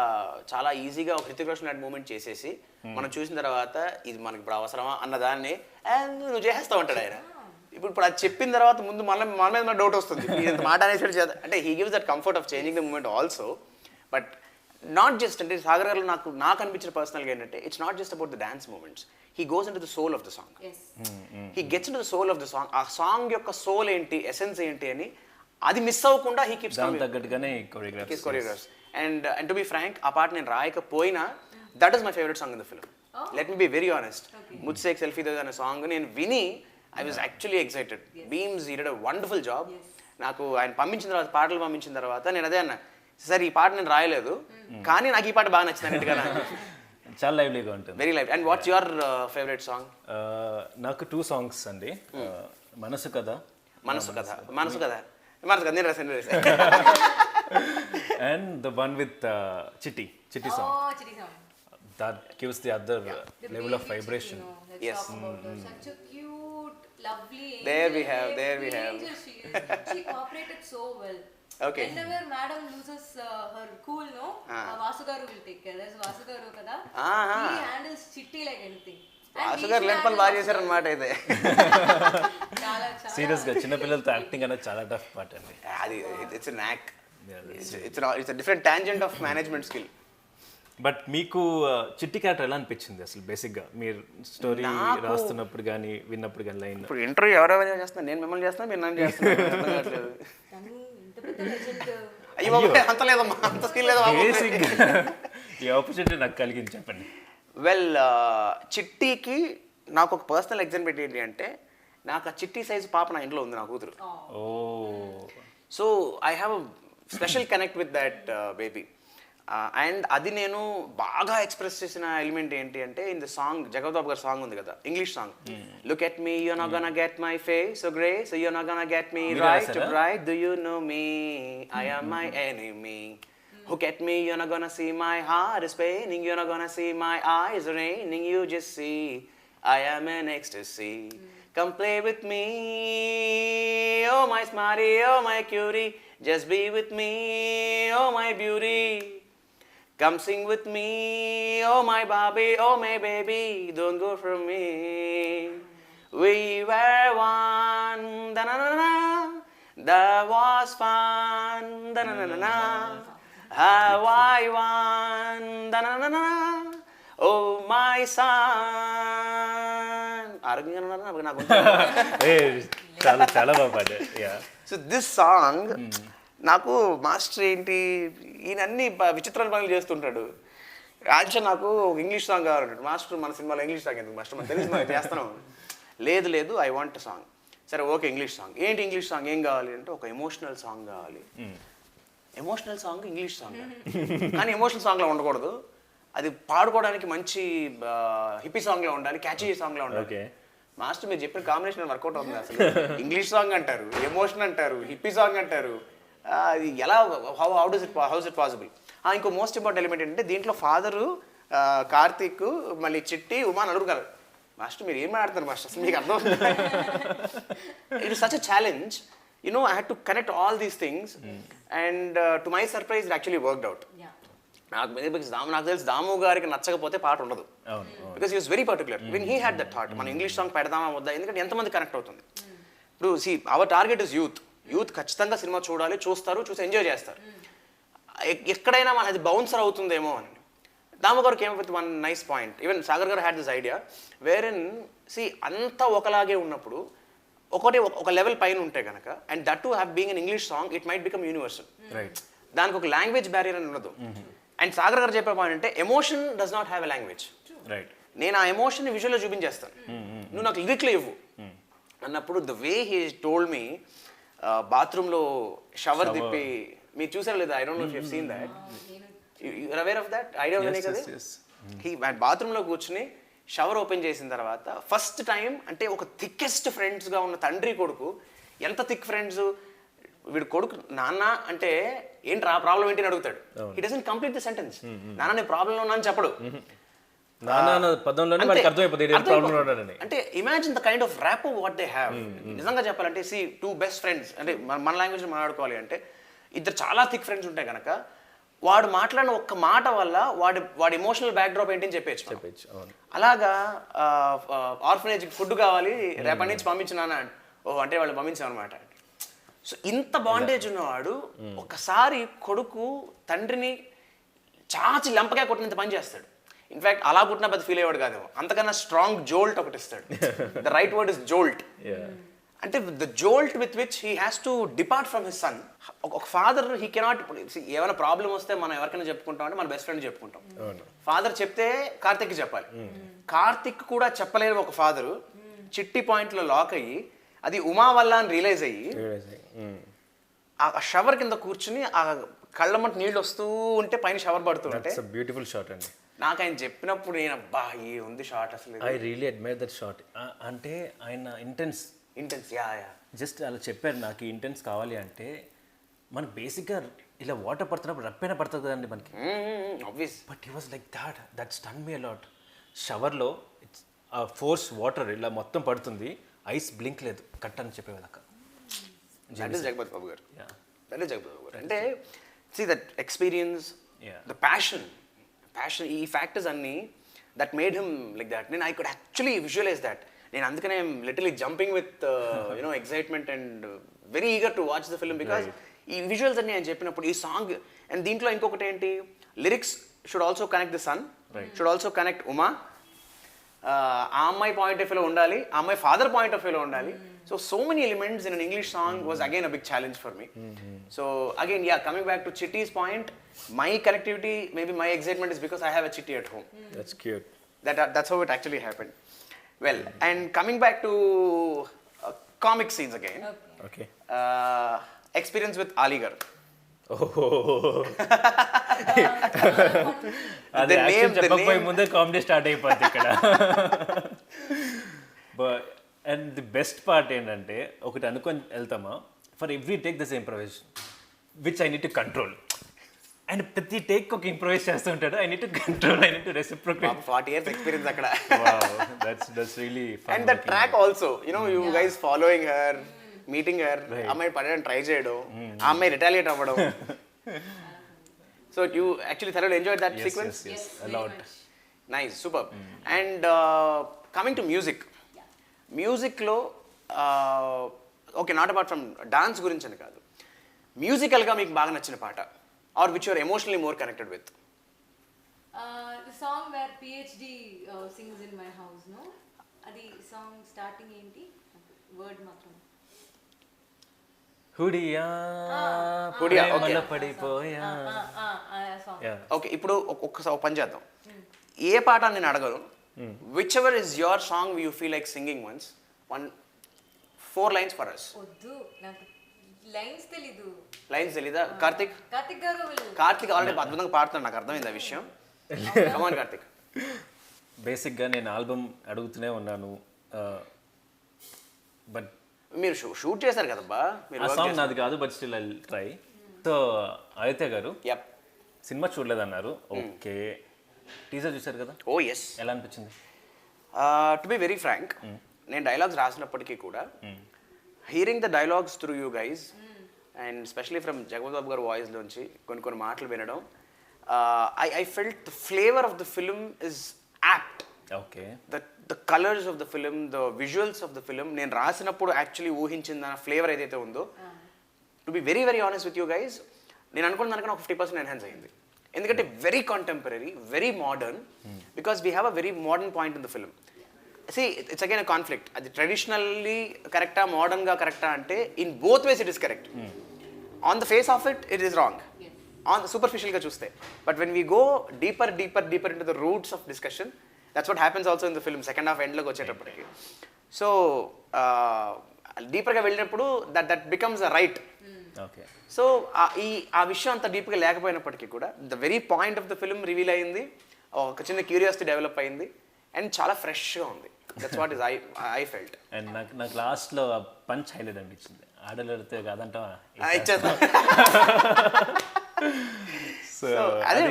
చాలా ఈజీగా ఒక హృతిక్ రోషన్ లాంటి మూమెంట్ చేసేసి మనం చూసిన తర్వాత ఇది మనకి ఇప్పుడు అవసరమా అన్న దాన్ని నువ్వు చేసేస్తా ఉంటాడు ఆయన. ఇప్పుడు అది చెప్పిన తర్వాత ముందు మన మీద డౌట్ వస్తుంది, ఇంత మాట అనేసి చేద్దాం అంటే he gives that comfort of changing the moment also. But not just అంటే సాగర్ గారు నాకు అనిపించిన పర్సనల్గా ఏంటంటే it's not just about the dance moments, he goes into the soul of the song. Yes. He gets into the soul of the song. ఆ సాంగ్ యొక్క సోల్ ఏంటి, ఎసెన్స్ ఏంటి అని అది మిస్ అవ్వకుండా he keeps coming. తగ్గట్టుగానే choreographs. And to be frank, ఆ పాట నేను రాయకపోయినా that is my favorite song in the film. Let me be very honest. Mujhse Ek selfie De అనే సాంగ్ నేను విని I was actually excited. Beams, he did a wonderful job. నాకు ఆయన పాటలు పంపించిన తర్వాత నేను అదే అన్నా, సరే ఈ పాట నేను రాయలేదు కానీ నాకు ఈ పాట బాగా నచ్చింది అన్నట్టుగా. చాలా లైవ్లీగా ఉంటుంది. Very live. And what's your favourite song? నాకు 2 songs అండి. మనసు కథ నేను రాసాను. అండ్ ద వన్ విత్ చిట్టి song. that gives the other level of vibration. Let's talk about her. Such a cute, lovely angel. There we have, there we have. Angel she is. She cooperated so well. Okay. Whenever madam loses her cool, no, Vasugaru will take care. There's Vasugaru kada. Aha. He handles Chitti like anything. And Vasu he గారు should లేని పని handle బాగా Vasugaru. చేశారనమాట అయితే. చాలా సీరియస్గా చిన్నపిల్లలతో యాక్టింగ్ అనేది చాలా టఫ్ పార్ట్ అండి. అది ఇట్స్ నాక్, it's different tangent of management skill. But మీకు చిట్టి క్యారెక్టర్ ఎలా అనిపించింది అసలు బేసిక్గా మీరు స్టోరీ రాస్తున్నప్పుడు కానీ విన్నప్పుడు కానీ లైన్? ఇప్పుడు ఇంటర్వ్యూ ఎవరెవరు చేస్తున్నారు, నేను మిమ్మల్ని చేస్తున్నా, మీరు నన్ను చేస్తున్నారు. తను ఇంత పెద్ద legend. అయ్యో బాబు, అంత లేదమ్మా, అంత స్కిల్ లేదా బాబు. బేసిక్గా ఈ ఆపర్చునిటీ నాకు కలిగింది చెప్పండి. వెల్, చిట్టీకి నాకు ఒక పర్సనల్ ఎగ్జాంపుల్ ఏంటి అంటే, నాకు ఆ చిట్టి సైజు పాప నా ఇంట్లో ఉంది, నా కూతురు. Oh so I have a special connect with that baby. And అది నేను బాగా ఎక్స్ప్రెస్ చేసిన ఎలిమెంట్ ఏంటి అంటే, ఇన్ ద సాంగ్ జగపతి గారి సాంగ్ ఉంది కదా, English song, look at me you not gonna get my face so grey so you not gonna get me right right do you know me I am my enemy. Look at me, you're not gonna see my heart is paining, you're not gonna see my eyes raining, you just see I am in ecstasy. Come play with me, oh my smarty, oh my cutie, just be with me, oh my beauty. Come sing with me, oh my Barbie, oh my baby, don't go from me. We were one, da-na-na-na, that was fun, da-na-na-na. How I won, da-na-na-na, oh my son. ఆరోగ్యంగా నాకు. చాలా చాలా బాగా పాడారు. సో దిస్ సాంగ్ నాకు మాస్టర్ ఏంటి, ఈయన అన్ని విచిత్రాల పనులు చేస్తుంటాడు. యాక్చువల్ నాకు ఇంగ్లీష్ సాంగ్ కావాలంటాడు మాస్టర్. మన సినిమాలో ఇంగ్లీష్ సాంగ్ ఎందుకు మాస్టర్, మనకు తెలిసి మనం చేస్తున్నాం. లేదు లేదు, ఐ వాంట్ సాంగ్. సరే ఓకే, ఇంగ్లీష్ సాంగ్. ఏంటి ఇంగ్లీష్ సాంగ్ ఏం కావాలి అంటే, ఒక ఎమోషనల్ సాంగ్ కావాలి. ఎమోషనల్ సాంగ్ ఇంగ్లీష్ సాంగ్, కానీ ఎమోషనల్ సాంగ్లో ఉండకూడదు, అది పాడుకోవడానికి మంచి హిప్పీ సాంగ్లో ఉండాలి, క్యాచీ సాంగ్లో ఉండాలి. మాస్టర్ మీరు చెప్పిన కాంబినేషన్ వర్కౌట్ అవుతుంది అసలు. ఇంగ్లీష్ సాంగ్ అంటారు, ఎమోషన్ అంటారు, హిప్పీ సాంగ్ అంటారు, అది ఎలా, హౌ ఇస్ ఇట్ పాసిబుల్? ఇంకో మోస్ట్ ఇంపార్టెంట్ ఎలిమెంట్ ఏంటంటే, దీంట్లో ఫాదరు కార్తీక్, మళ్ళీ చిట్టి, ఉమా నలుగురు గారు. మాస్టర్ మీరు ఏం మాట్లాడతారు మాస్టర్, అసలు మీకు అర్థం? It is such a challenge. You know, I had to connect all these things, and to my surprise, it actually worked out. నాకు తెలుసు దాము గారికి నచ్చకపోతే పాట ఉండదు, because he was very particular when he had that thought. మనం ఇంగ్లీష్ సాంగ్ పెడదామా వద్దా, ఎందుకంటే ఎంతమంది కనెక్ట్ అవుతుంది. ఇప్పుడు see our target is youth ఖచ్చితంగా సినిమా చూడాలి, చూసి ఎంజాయ్ చేస్తారు. ఎక్కడైనా మన అది బౌన్సర్ అవుతుందేమో అని Damu garu came with one nice point. Even Sagar garu had this idea where in సి అంతా ఒకలాగే ఉన్నప్పుడు ఒక లెవెల్ పైన ఉంటే కనుక, and that to have being in English song, it might become universal. దానికి ఒక లాంగ్వేజ్ బ్యారియర్ అని ఉండదు. అండ్ సాగర్ గారు చెప్పే పాయింట్ అంటే, emotion does not have a language. నేను ఆ ఎమోషన్ విజువల్లో చూపించేస్తాను, నువ్వు నాకు లిరిక్లో ఇవ్వు అన్నప్పుడు, the way he told me, బాత్రూంలో షవర్ తిప్పి, మీరు చూసారు లేదా, I don't know if you have seen that, you are aware of that idea ఉంది కదా. హీ బాత్రూంలో కూర్చుని షవర్ ఓపెన్ చేసిన తర్వాత ఫస్ట్ టైం, అంటే ఒక థిక్కెస్ట్ ఫ్రెండ్స్గా ఉన్న తండ్రి కొడుకు, ఎంత థిక్ ఫ్రెండ్స్, వీడు కొడుకు నాన్న అంటే ఏంటి ప్రాబ్లం ఏంటి అని అడుగుతాడు. He doesn't complete the sentence. నాన్న నేను ప్రాబ్లంలో ఉన్నా అని చెప్పడు. అంటే imagine the kind of rap what they have. నిజంగా చెప్పాలంటే, సి టూ బెస్ట్ ఫ్రెండ్స్, అంటే మన లాంగ్వేజ్ మాట్లాడుకోవాలి అంటే, ఇద్దరు చాలా థిక్ ఫ్రెండ్స్ ఉంటాయి కనుక, వాడు మాట్లాడిన ఒక్క మాట వల్ల వాడి ఎమోషనల్ బ్యాక్డ్రాప్ ఏంటి అని చెప్పచ్చు. అలాగా ఆర్ఫనేజ్ ఫుడ్ కావాలి, రేపటి నుంచి పంపించినానా, ఓ అంటే వాళ్ళు పంపించాం అనమాట. సో ఇంత బాండేజ్ ఉన్నవాడు ఒకసారి కొడుకు తండ్రిని చాచి లెంపగా కొట్టినంత పని చేస్తాడు. ఇన్ఫాక్ట్ అలా పుట్టిన పెద్ద ఫీల్ అయ్యాడు కాదేమో, అంతకన్నా స్ట్రాంగ్ జోల్ట్ ఒకటి ఇస్తాడు. The right word is jolt. అంటే the jolt with which he has to depart from his son. ఒక ఫాదర్ హీ కెనాట్, ఏమైనా ప్రాబ్లం వస్తే మనం ఎవరికైనా చెప్పుకుంటాం అంటే మన బెస్ట్ ఫ్రెండ్ చెప్పుకుంటాం. ఫాదర్ చెప్తే కార్తిక్కి చెప్పాలి. కార్తిక్ కూడా చెప్పలేని ఒక ఫాదరు చిట్టి పాయింట్లో లాక్ అయ్యి, అది ఉమా వల్ల అని రియలైజ్ అయ్యి, ఆ షవర్ కింద కూర్చుని ఆ కళ్ళమంట నీళ్ళు వస్తూ ఉంటే పైన షవర్ పడుతూ ఉంటే, బ్యూటిఫుల్ షాట్ అండి. నాకు ఆయన చెప్పినప్పుడు నేను అబ్బా ఏ ఉంది షాట్ అసలు. I really admire that shot. అంటే ఆయన ఇంటెన్స్ యా జస్ట్ అలా చెప్పారు, నాకు ఈ ఇంటెన్స్ కావాలి అంటే. మనకు బేసిక్గా ఇలా వాటర్ పడుతున్నప్పుడు రప్పైనా పడుతుంది కదండి మనకి. Obvious. But he was like that stun me a lot. షవర్లో ఆ ఫోర్స్ వాటర్ ఇలా మొత్తం పడుతుంది, ఐస్ బ్లింక్ లేదు, కట్ అని చెప్పేవాళ్ళక. That is Jagapathi Babu garu. That is Jagapathi Babu garu. అంటే see that experience, the passion ఈ ఫ్యాక్టర్స్ అన్నీ that made him like that. నేను I could actually visualise that. నేను అందుకనే literally jumping with you know excitement and very eager to watch the film because ఈ విజువల్స్ అన్ని ఆయన చెప్పినప్పుడు ఈ సాంగ్. అండ్ దీంట్లో ఇంకొకటి ఏంటి, lyrics should also connect the son, should also connect Uma. ఆ అమ్మాయి పాయింట్ ఆఫ్ వ్యూలో ఉండాలి, ఆ అమ్మాయి ఫాదర్ పాయింట్ ఆఫ్ వ్యూలో ఉండాలి. So many elements in an English song was again a big challenge for me. So again coming back to Chitty's point, my connectivity, maybe my excitement is because I have a Chitty at home. That's cute. That's how it actually happened. Well, and coming back to comic scenes again. Okay. Experience with Ali Garu. అది యాక్చువల్ చెప్పకపోయే ముందే కామెడీ స్టార్ట్ అయిపోద్ది ఇక్కడ. అండ్ ది బెస్ట్ పార్ట్ ఏంటంటే ఒకటి అనుకొని వెళ్తామా, for every take the same improvisation which I need to control. And ప్రతి టేక్ ఒక ఇంప్రొవైజ్ చేస్తూ ఉంటాడు. I need to control, I need to reciprocate. 40 years experience అక్కడ. That's really fun. And the track also, you guys following her, meeting her, అమ్మాయి పడడం ట్రై చేయడం, ఆ అమ్మాయి రిటాలియేట్ అవ్వడం. So you actually thoroughly enjoyed that sequence? Yes, a lot. Nice, superb. And coming to music. మ్యూజిక్లో okay, not apart from dance గురించి అని కాదు, మ్యూజికల్గా మీకు బాగా నచ్చిన పాట or which your emotionally more connected with? The song where PhD sings in my house, no? అది సాంగ్ స్టార్టింగ్ ఏంటి, వర్డ్ మాత్రం హుడియా హుడియా, మళ్ళీ పడిపోయా. ఓకే, ఇప్పుడు ఒక్కసారి పని చేద్దాం. ఏ పాట నేను అడగను, whichever is your song you feel like singing once, 4 lines for us. వద్దు, నాకు లైన్స్ తెలీదు. లైన్స్ తెలీదా? కార్తిక్ ఆల్రెడీ అద్భుతంగా పాడుతున్నాడు, నాకు అర్థమైంది ఆ విషయం. కమాన్ కార్తిక్. బేసిక్గా నేను ఆల్బమ్ అడుగుతూనే ఉన్నాను, బట్ మీరు షూట్ చేశారు కదబ్బా, ఆ సాంగ్ నాది కాదు, but still I try. So Aditya garu cinema చూడలేదన్నారు, ఓకే, టీజర్ చూశారు కదా? Oh yes. ఎలా అనిపించింది? టు బి వెరీ ఫ్రాంక్, నేను డైలాగ్స్ రాసినప్పటికీ కూడా hearing the dialogues through you guys and specially from Jagapathi Babu గారి వాయిస్లోంచి కొన్ని మాటలు వినడం, I felt the flavour of the film is apt. Okay, the colours of the film, the visuals of the film నేను రాసినప్పుడు యాక్చువల్లీ ఊహించిన ఫ్లేవర్ ఏదైతే ఉందో, to be very very honest with you guys, నేను అనుకున్న దానికన్నా 50% ఎన్హాన్స్ అయింది. ఎందుకంటే very contemporary, very modern, because we have a very modern point in the film. See it's again a conflict, అది ట్రెడిషనల్లీ కరెక్టా మోడర్న్గా కరెక్టా అంటే in both ways it is correct. On the face of it is wrong, on సూపర్ఫిషియల్గా చూస్తే. But when we go deeper into the roots of discussion, that's what happens also in the film second half ఎండ్లోకి వచ్చేటప్పటికి. సో డీపర్గా వెళ్ళినప్పుడు that becomes a right. Okay, so ఆ విషయం అంత డీప్గా లేకపోయినప్పటికీ కూడా the very point of the film reveal అయింది, ఒక చిన్న క్యూరియాసిటీ డెవలప్ అయింది, అండ్ చాలా ఫ్రెష్గా ఉంది. That's what is I felt. And నాకు లాస్ట్లో పంచ్ హైలైట్ అనిపించింది, ఆడలేడితే కాదంటావా సో అదే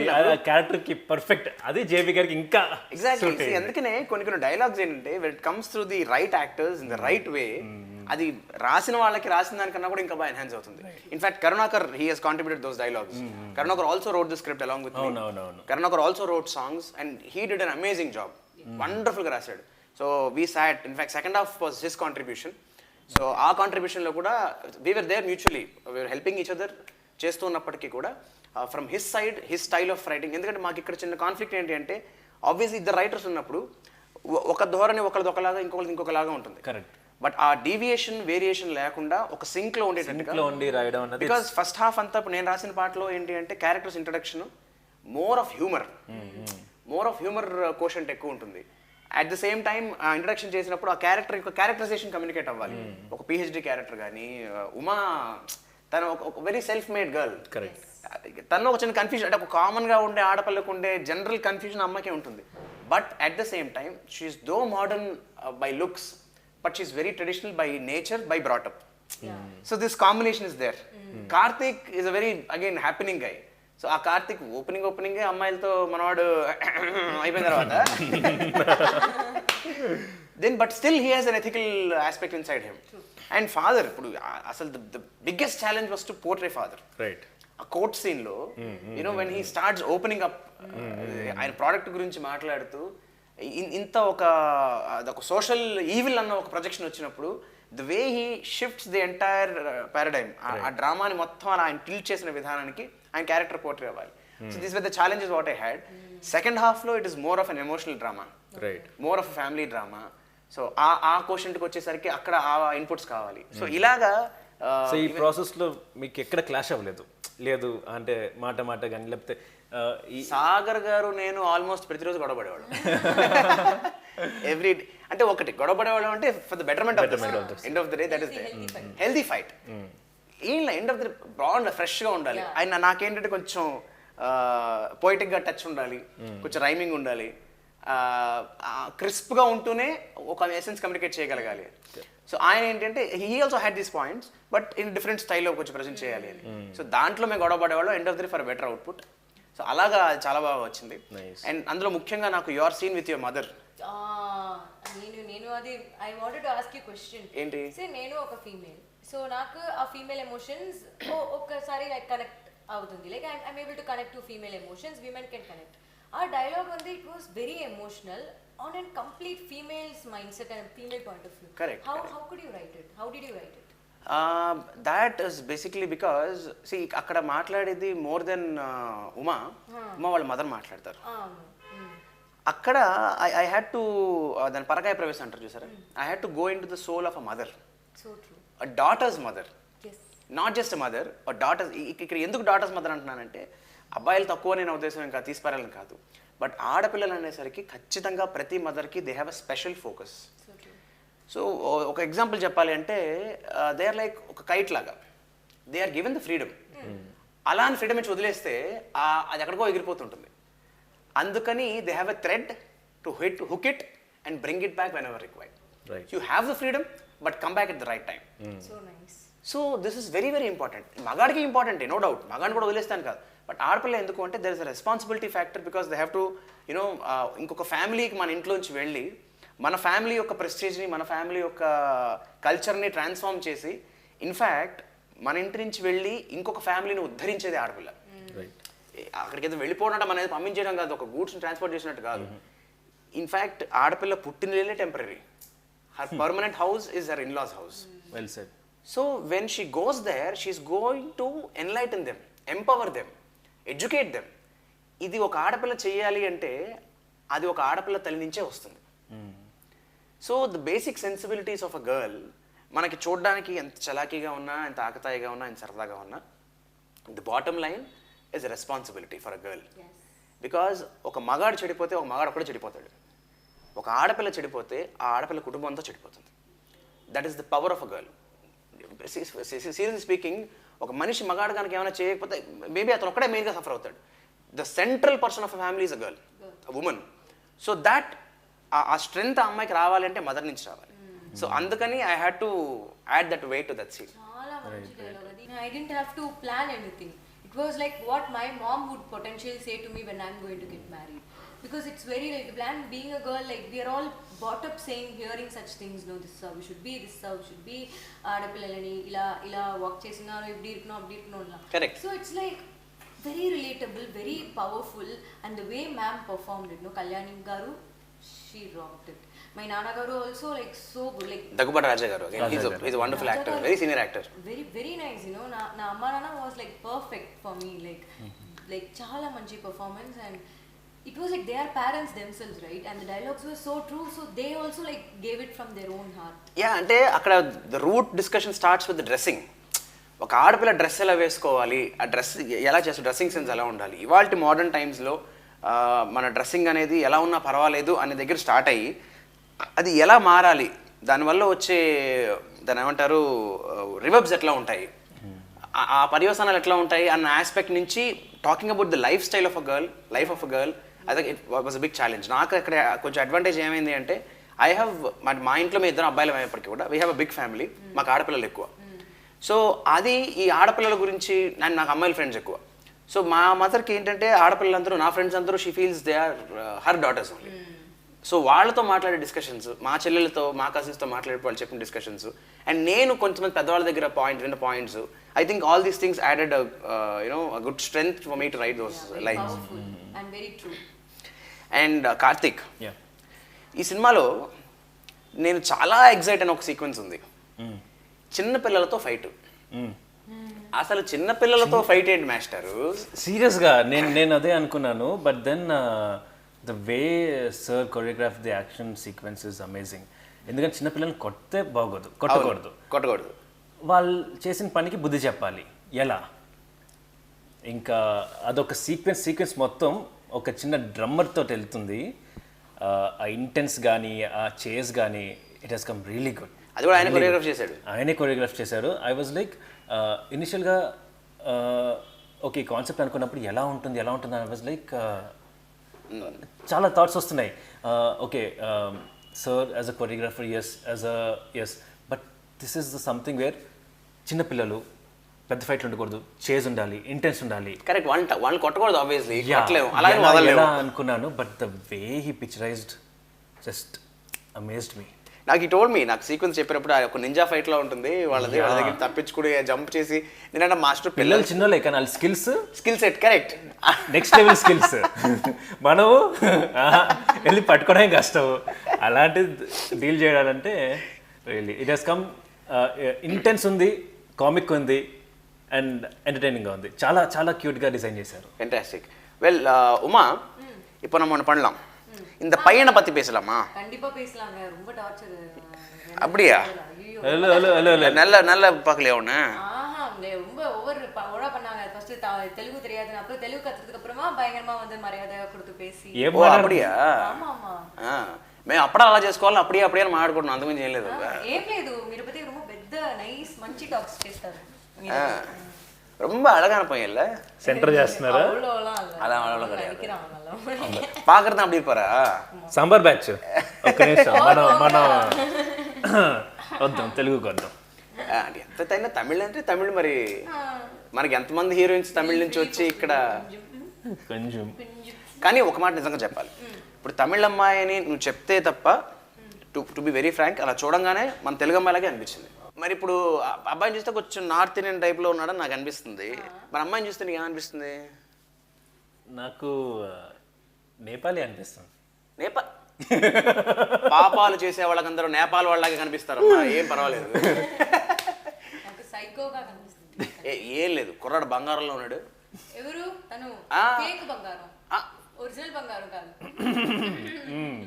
క్యారెక్టర్కి పర్ఫెక్ట్, అదే జేబీ గారికి ఇంకా ఎగ్జాక్ట్లీ. అందుకనే కొన్ని డైలాగ్స్ ఏంటంటే when it comes through the right actors in the right way, అది రాసిన వాళ్ళకి రాసిన దానికన్నా కూడా ఇంకా బాగా ఎన్హాన్స్ అవుతుంది. In fact Karunakar, he has contributed those dialogues. Karunakar also wrote the script along with me. Karunakar also wrote songs and he did an amazing job. వండర్ఫుల్గా రాశాడు. So we sat, in fact second half was his contribution. So ఆ కాంట్రిబ్యూషన్లో కూడా we were there mutually, we are helping each other చేస్తూ ఉన్నప్పటికీ కూడా from his side, his style of writing. ఎందుకంటే మాకు ఇక్కడ చిన్న కాన్ఫ్లిక్ట్ ఏంటి అంటే, ఆబ్వియస్లీ ఇద్దరు రైటర్స్ ఉన్నప్పుడు ఒక ధోరణి ఒకరిది ఒకలాగా, ఇంకొకలాగా ఉంటుంది. కరెక్ట్. బట్ ఆ డీవియేషన్, వేరియేషన్ లేకుండా ఒక సింక్లో ఉండేటట్టుగా, బికాస్ ఫస్ట్ హాఫ్ అంతా ఇప్పుడు నేను రాసిన పాటలో ఏంటి అంటే characters introduction, more of humour quotient ఎక్కువ ఉంటుంది. అట్ ద సేమ్ టైం ఆ ఇంట్రడక్షన్ చేసినప్పుడు ఆ క్యారెక్టర్ యొక్క క్యారెక్టరైజేషన్ కమ్యూనికేట్ అవ్వాలి. ఒక పిహెచ్డి క్యారెక్టర్ కానీ, ఉమా తను ఒక very self made girl, correct, తనలో ఒక చిన్న కన్ఫ్యూజన్, అంటే ఒక కామన్గా ఉండే ఆడపిల్లకు ఉండే జనరల్ కన్ఫ్యూజన్ అమ్మకే ఉంటుంది. But at the same time she's though modern by looks, but she's very traditional by nature, by brought up. So this combination is there. Karthik is a very again happening guy. So ఆ కార్తిక్ ఓపెనింగ్ అమ్మాయిలతో మనవాడు అయిపోయిన తర్వాత then but still he has an ethical aspect inside him. And father, ఇప్పుడు అసలు the biggest challenge was to portray father. Right. ఆ కోర్ట్ సీన్ లో you know when he starts opening up, ఆయన ప్రోడక్ట్ గురించి మాట్లాడుతూ ఇంత ఒక సోషల్ ఈవిల్ అన్న ఒక ప్రొజెక్షన్ వచ్చినప్పుడు the way he shifts the entire paradigm, ఆ డ్రామాని మొత్తం అలా ఆయన టిల్ట్ చేసిన విధానానికి ఆయన క్యారెక్టర్ పోర్ట్రే అవ్వాలి. So this were the challenges what I had. Second half లో it is more of an emotional drama, more of family drama. So ఆ క్వశ్చన్కి వచ్చేసరికి అక్కడ ఆ ఇన్పుట్స్ కావాలి. సో ఇలాగా సో ఈ ప్రాసెస్లో మీకు ఎక్కడ క్లాష్ అవ్వలేదు లేదు అంటే మాట కానీ లేకపోతే సాగర్ గారు నేను ఆల్మోస్ట్ ప్రతిరోజు గొడవపడేవాడు. ఎవ్రీ అంటే ఒకటి గొడవపడేవాళ్ళం అంటే for the betterment of end of the day, that is healthy fight. ఏం ఎండ్ ఆఫ్ ద డే బాగుండాలి, ఫ్రెష్గా ఉండాలి. ఆయన నాకేంటంటే కొంచెం పోయిటిక్గా టచ్ ఉండాలి, కొంచెం రైమింగ్ ఉండాలి, క్రిస్ప్గా ఉంటూనే ఒక ఎసెన్స్ కమ్యూనికేట్ చేయగలగాలి. సో ఆయన ఏంటంటే he also had these points but in different స్టైల్లో కొంచెం ప్రజెంట్ చేయాలి అని. సో దాంట్లో మేము గొడవ పడేవాళ్ళం, end of the day for better output. So అలాగా చాలా బాగా వచ్చింది. అండ్ అందులో ముఖ్యంగా నాకు your scene with your mother, నేను అది I wanted to ask you question. ఏంటి? నేను ఒక ఫీమేల్, సో నాకు ఆ ఫీమేల్ ఎమోషన్స్ ఒక్కసారి లైక్ కనెక్ట్ అవుతుంది. Like I'm able to connect to female emotions, women can connect. ఆ డైలాగ్ ఉంది, it was very emotional on a complete female's mindset and female point of view. Correct. How could you write it? How did you write it? That is basically because see అక్కడ మాట్లాడేది మోర్ దెన్ ఉమా వాళ్ళ మదర్ మాట్లాడతారు. అక్కడ ఐ హ్యాడ్ టు దాని పరకాయ ప్రవేశం అంటారు చూసారా, I had to go into the soul of a mother, a daughter's mother, not just a mother, a daughter's. ఇక్కడ ఎందుకు డాటర్స్ మదర్ అంటున్నానంటే అబ్బాయిలు తక్కువ నేను ఉద్దేశం ఇంకా తీసిపారాలని కాదు, బట్ ఆడపిల్లలు అనేసరికి ఖచ్చితంగా ప్రతి మదర్కి they have a special focus. So ఒక ఎగ్జాంపుల్ చెప్పాలి అంటే దే ఆర్ లైక్ ఒక కైట్ లాగా, they are given the freedom. అలాంటి ఫ్రీడమ్ ఇచ్చి వదిలేస్తే అది ఎక్కడికో ఎగిరిపోతుంటుంది. అందుకని they have a thread to hook it and bring it back whenever required. You have the freedom but come back at the right time. So this is very very important. మగాడికి ఇంపార్టెంటే, నో డౌట్, మగాడిని కూడా వదిలేస్తాను కాదు, బట్ ఆడపిల్ల ఎందుకు అంటే there is a responsibility factor because they have to you know ఇంకొక ఫ్యామిలీకి మన ఇంట్లోంచి వెళ్ళి మన ఫ్యామిలీ యొక్క ప్రెస్టేజ్ని, మన ఫ్యామిలీ యొక్క కల్చర్ని ట్రాన్స్ఫార్మ్ చేసి ఇన్ఫ్యాక్ట్ మన ఇంటి నుంచి వెళ్ళి ఇంకొక ఫ్యామిలీని ఉద్ధరించేది ఆడపిల్ల. అక్కడికి ఏదో వెళ్ళిపోవడం అంటే అనేది పంపించడం కాదు, ఒక గూడ్స్ని ట్రాన్స్పోర్ట్ చేసినట్టు కాదు. ఇన్ఫ్యాక్ట్ ఆడపిల్ల పుట్టినలే temporary, her permanent house is her in laws house. Well said. So when she goes there she is going to enlighten them, empower them, educate them. ఇది ఒక ఆడపిల్ల చేయాలి అంటే అది ఒక ఆడపిల్ల తల్లి నుంచే వస్తుంది. So the basic sensibilities of a girl మనకి చూడడానికి ఎంత చలాకీగా ఉన్నా, ఎంత ఆకతాయిగా ఉన్నా, ఎంత సరదాగా ఉన్నా, the bottom line is responsibility for a girl. Because ఒక మగాడు చెడిపోతే ఒక మగాడు కూడా చెడిపోతాడు, ఒక ఆడపిల్ల చెడిపోతే ఆ ఆడపిల్ల కుటుంబం అంతా చెడిపోతుంది. That is the power of a girl. Seriously speaking, ఒక మనిషి మగాడు కనుక ఏమైనా చేయకపోతే మేబీ అతను ఒక్కడే మెయిన్గా సఫర్ అవుతాడు. The central person of a family is a girl, a woman. So that ఆ స్ట్రెంగ్త్ ఆ అమ్మాయికి రావాలంటే మదర్ నుంచి రావాలి. సో అందుకని I had to add that weight to that scene. చాలా మంచి డైలాగ్ అది. I didn't have to plan anything. It was like what my mom would potentially say to me when I'm going to get married. Because it's very like, and being a girl, like we are all brought up saying, hearing such things, no, this is how we should be, this is how we should be, aadapillalani ila walk chesinaro ibdi irukno. Correct. So it's like very relatable, very powerful, and the way ma'am performed it, no, Kalyani garu, she rocked it. My nana garu also like so good, like Daggubati Raja garu, again he's a wonderful actor, very senior actor, very nice, you know. Na amma nana was like perfect for me, like chaala manchi performance, and it was like they are parents themselves, right? And the dialogues were so true, so they also like gave it from their own heart. Yeah, అంటే అక్కడ the root discussion starts with the dressing. ఒక ఆడపిల్ల డ్రెస్ ఎలా వేసుకోవాలి, ఆ డ్రెస్ ఎలా చేస్తారు, డ్రెస్సింగ్ సెన్స్ ఎలా ఉండాలి, ఇవాళ మోడర్న్ టైమ్స్లో మన డ్రెస్సింగ్ అనేది ఎలా ఉన్నా పర్వాలేదు అనే దగ్గర స్టార్ట్ అయ్యి అది ఎలా మారాలి, దానివల్ల వచ్చే దాని ఏమంటారు రివర్బ్స్ ఎట్లా ఉంటాయి, ఆ పర్యవసానాలు ఎట్లా ఉంటాయి అన్న ఆస్పెక్ట్ నుంచి talking about the life style of a girl, life of a girl. అది it was a big challenge. నాకు అక్కడ కొంచెం అడ్వాంటేజ్ ఏమైంది అంటే ఐ హ్యావ్ మా ఇంట్లో మేము ఇద్దరు అబ్బాయిలు అయినప్పటికీ కూడా we have a big family, మాకు ఆడపిల్లలు ఎక్కువ. సో అది ఈ ఆడపిల్లల గురించి నాకు అమ్మాయిల ఫ్రెండ్స్ ఎక్కువ. సో మా మదర్కి ఏంటంటే ఆడపిల్లలందరూ నా ఫ్రెండ్స్ అందరూ she feels they or her daughters only. So వాళ్ళతో మాట్లాడే డిస్కషన్స్, మా చెల్లెలతో మా కజిన్స్తో మాట్లాడే వాళ్ళు చెప్పిన డిస్కషన్స్, అండ్ నేను కొంతమంది పెద్దవాళ్ళ దగ్గర విన్న points, I think all these things added good strength for me to right those lines. And Karthik, ఈ సినిమాలో నేను చాలా ఎగ్జైట్ అయిన ఒక సీక్వెన్స్ ఉంది, చిన్న పిల్లలతో ఫైట్. అసలు చిన్న పిల్లలతో ఫైట్ ఏంటి మాస్టరు? సీరియస్గా నేను అదే అనుకున్నాను. But then the way sir choreograph the action sequence is amazing. ఎందుకంటే చిన్నపిల్లల్ని కొట్టకూడదు. వాళ్ళు చేసిన పనికి బుద్ధి చెప్పాలి ఎలా. ఇంకా అదొక సీక్వెన్స్ మొత్తం ఒక చిన్న డ్రమ్మర్ తోటి వెళ్తుంది. ఆ ఇంటెన్స్ కానీ ఆ చేస్ కానీ it has come really good. అది కూడా ఆయనే కొరియోగ్రాఫ్ చేశాడు. ఐ వాజ్ లైక్ ఇనిషియల్గా ఓకే కాన్సెప్ట్ అనుకున్నప్పుడు ఎలా ఉంటుంది ఐ వాజ్ లైక్ చాలా థాట్స్ వస్తున్నాయి. Okay sir as a choreographer yes but this is the something where చిన్నపిల్లలు పెద్ద ఫైట్లు ఉండకూడదు, చేజ్ ఉండాలి, ఇంటెన్స్ ఉండాలి. కరెక్ట్, వాళ్ళు కొట్టకూడదు ఆబ్వియస్లీ ఎలా అనుకున్నాను. But the way he picturised just amazed me. నాకు ఈ టోల్డ్ మీ, నాకు సీక్వెన్స్ చెప్పినప్పుడు ఒక నింజా ఫైట్ లో ఉంటుంది, వాళ్ళ దగ్గర తప్పించుకుని జంప్ చేసి, నేనంటే మాస్టర్ పిల్లలు చిన్నలే కానీ వాళ్ళ skill set correct next level skills. మనము వెళ్ళి పట్టుకోవడం కష్టం, అలాంటిది డీల్ చేయాలంటే really it has come. Intense ఉంది, కామిక్ ఉంది, అండ్ ఎంటర్టైనింగ్గా ఉంది. చాలా చాలా క్యూట్గా డిజైన్ చేశారు. ఫెంటాస్టిక్. వెల్ ఉమా, இப்போ நம்ம ஒன்று பண்ணலாம், இந்த பையனை பத்தி பேசலாமா? கண்டிப்பா பேசலாங்க. ரொம்ப டார்ச்சர். அப்படியா? நல்ல நல்ல பார்க்கலையா ஒன்று? ரொம்ப ஓவரா பண்ணாங்க. ஃபர்ஸ்ட் தெலுங்கு தெரியாது, அப்புறம் தெலுங்கு கத்துறதுக்கு அப்புறமா பயங்கரமா வந்து மரியாதை கொடுத்து பேசி. அப்படியா? ఆమా మేము అప్పుడే అలా చేసుకోవాలి, అప్పుడే మాట్లాడుకుంటున్నాం, అంతకుమించి ఏం లేదు. ఏం లేదు, మీరు పத்தி ரொம்ப పెద్ద నైస్ మంచి టాక్స్ చేస్తారు. ரொம்ப அழகான பையன் இல்ல? సెంటర్ చేస్తున్నారా? అలా பாக்குறது அப்படி இருப்பாரா? సాంబార్ బ్యాచ్. ఒక్క నిమిషం, మనం వద్దాం తెలుగుకి వద్దాం. ఎంతైనా తమిళ్ అంటే తమిళ్, మరి మనకి ఎంతమంది హీరోయిన్స్ తమిళ్ నుంచి వచ్చి ఇక్కడ కొంచెం. కానీ ఒక మాట నిజంగా చెప్పాలి, ఇప్పుడు తమిళ్ అమ్మాయి అని నువ్వు చెప్తే తప్ప, టు బి వెరీ ఫ్రాంక్, అలా చూడంగానే మన తెలుగు అమ్మాయిలాగే అనిపించింది. మరి ఇప్పుడు అబ్బాయిని చూస్తే కొంచెం నార్త్ ఇండియన్ టైప్లో ఉన్నాడని నాకు అనిపిస్తుంది. మరి అమ్మాయిని చూస్తే నీకు ఏమనిపిస్తుంది? నాకు నేపాలీ అనిపిస్తుంది. పాపాలు చేసే వాళ్ళకందరూ నేపాల్ వాళ్ళలాగే కనిపిస్తారమ్మా, ఏం పర్వాలేదు. ఏం లేదు, కుర్రాడు బంగారంలో ఉన్నాడు. ఎవరు తను? ఫేక్ బంగారం, ఒరిజినల్ బంగారం కాదు.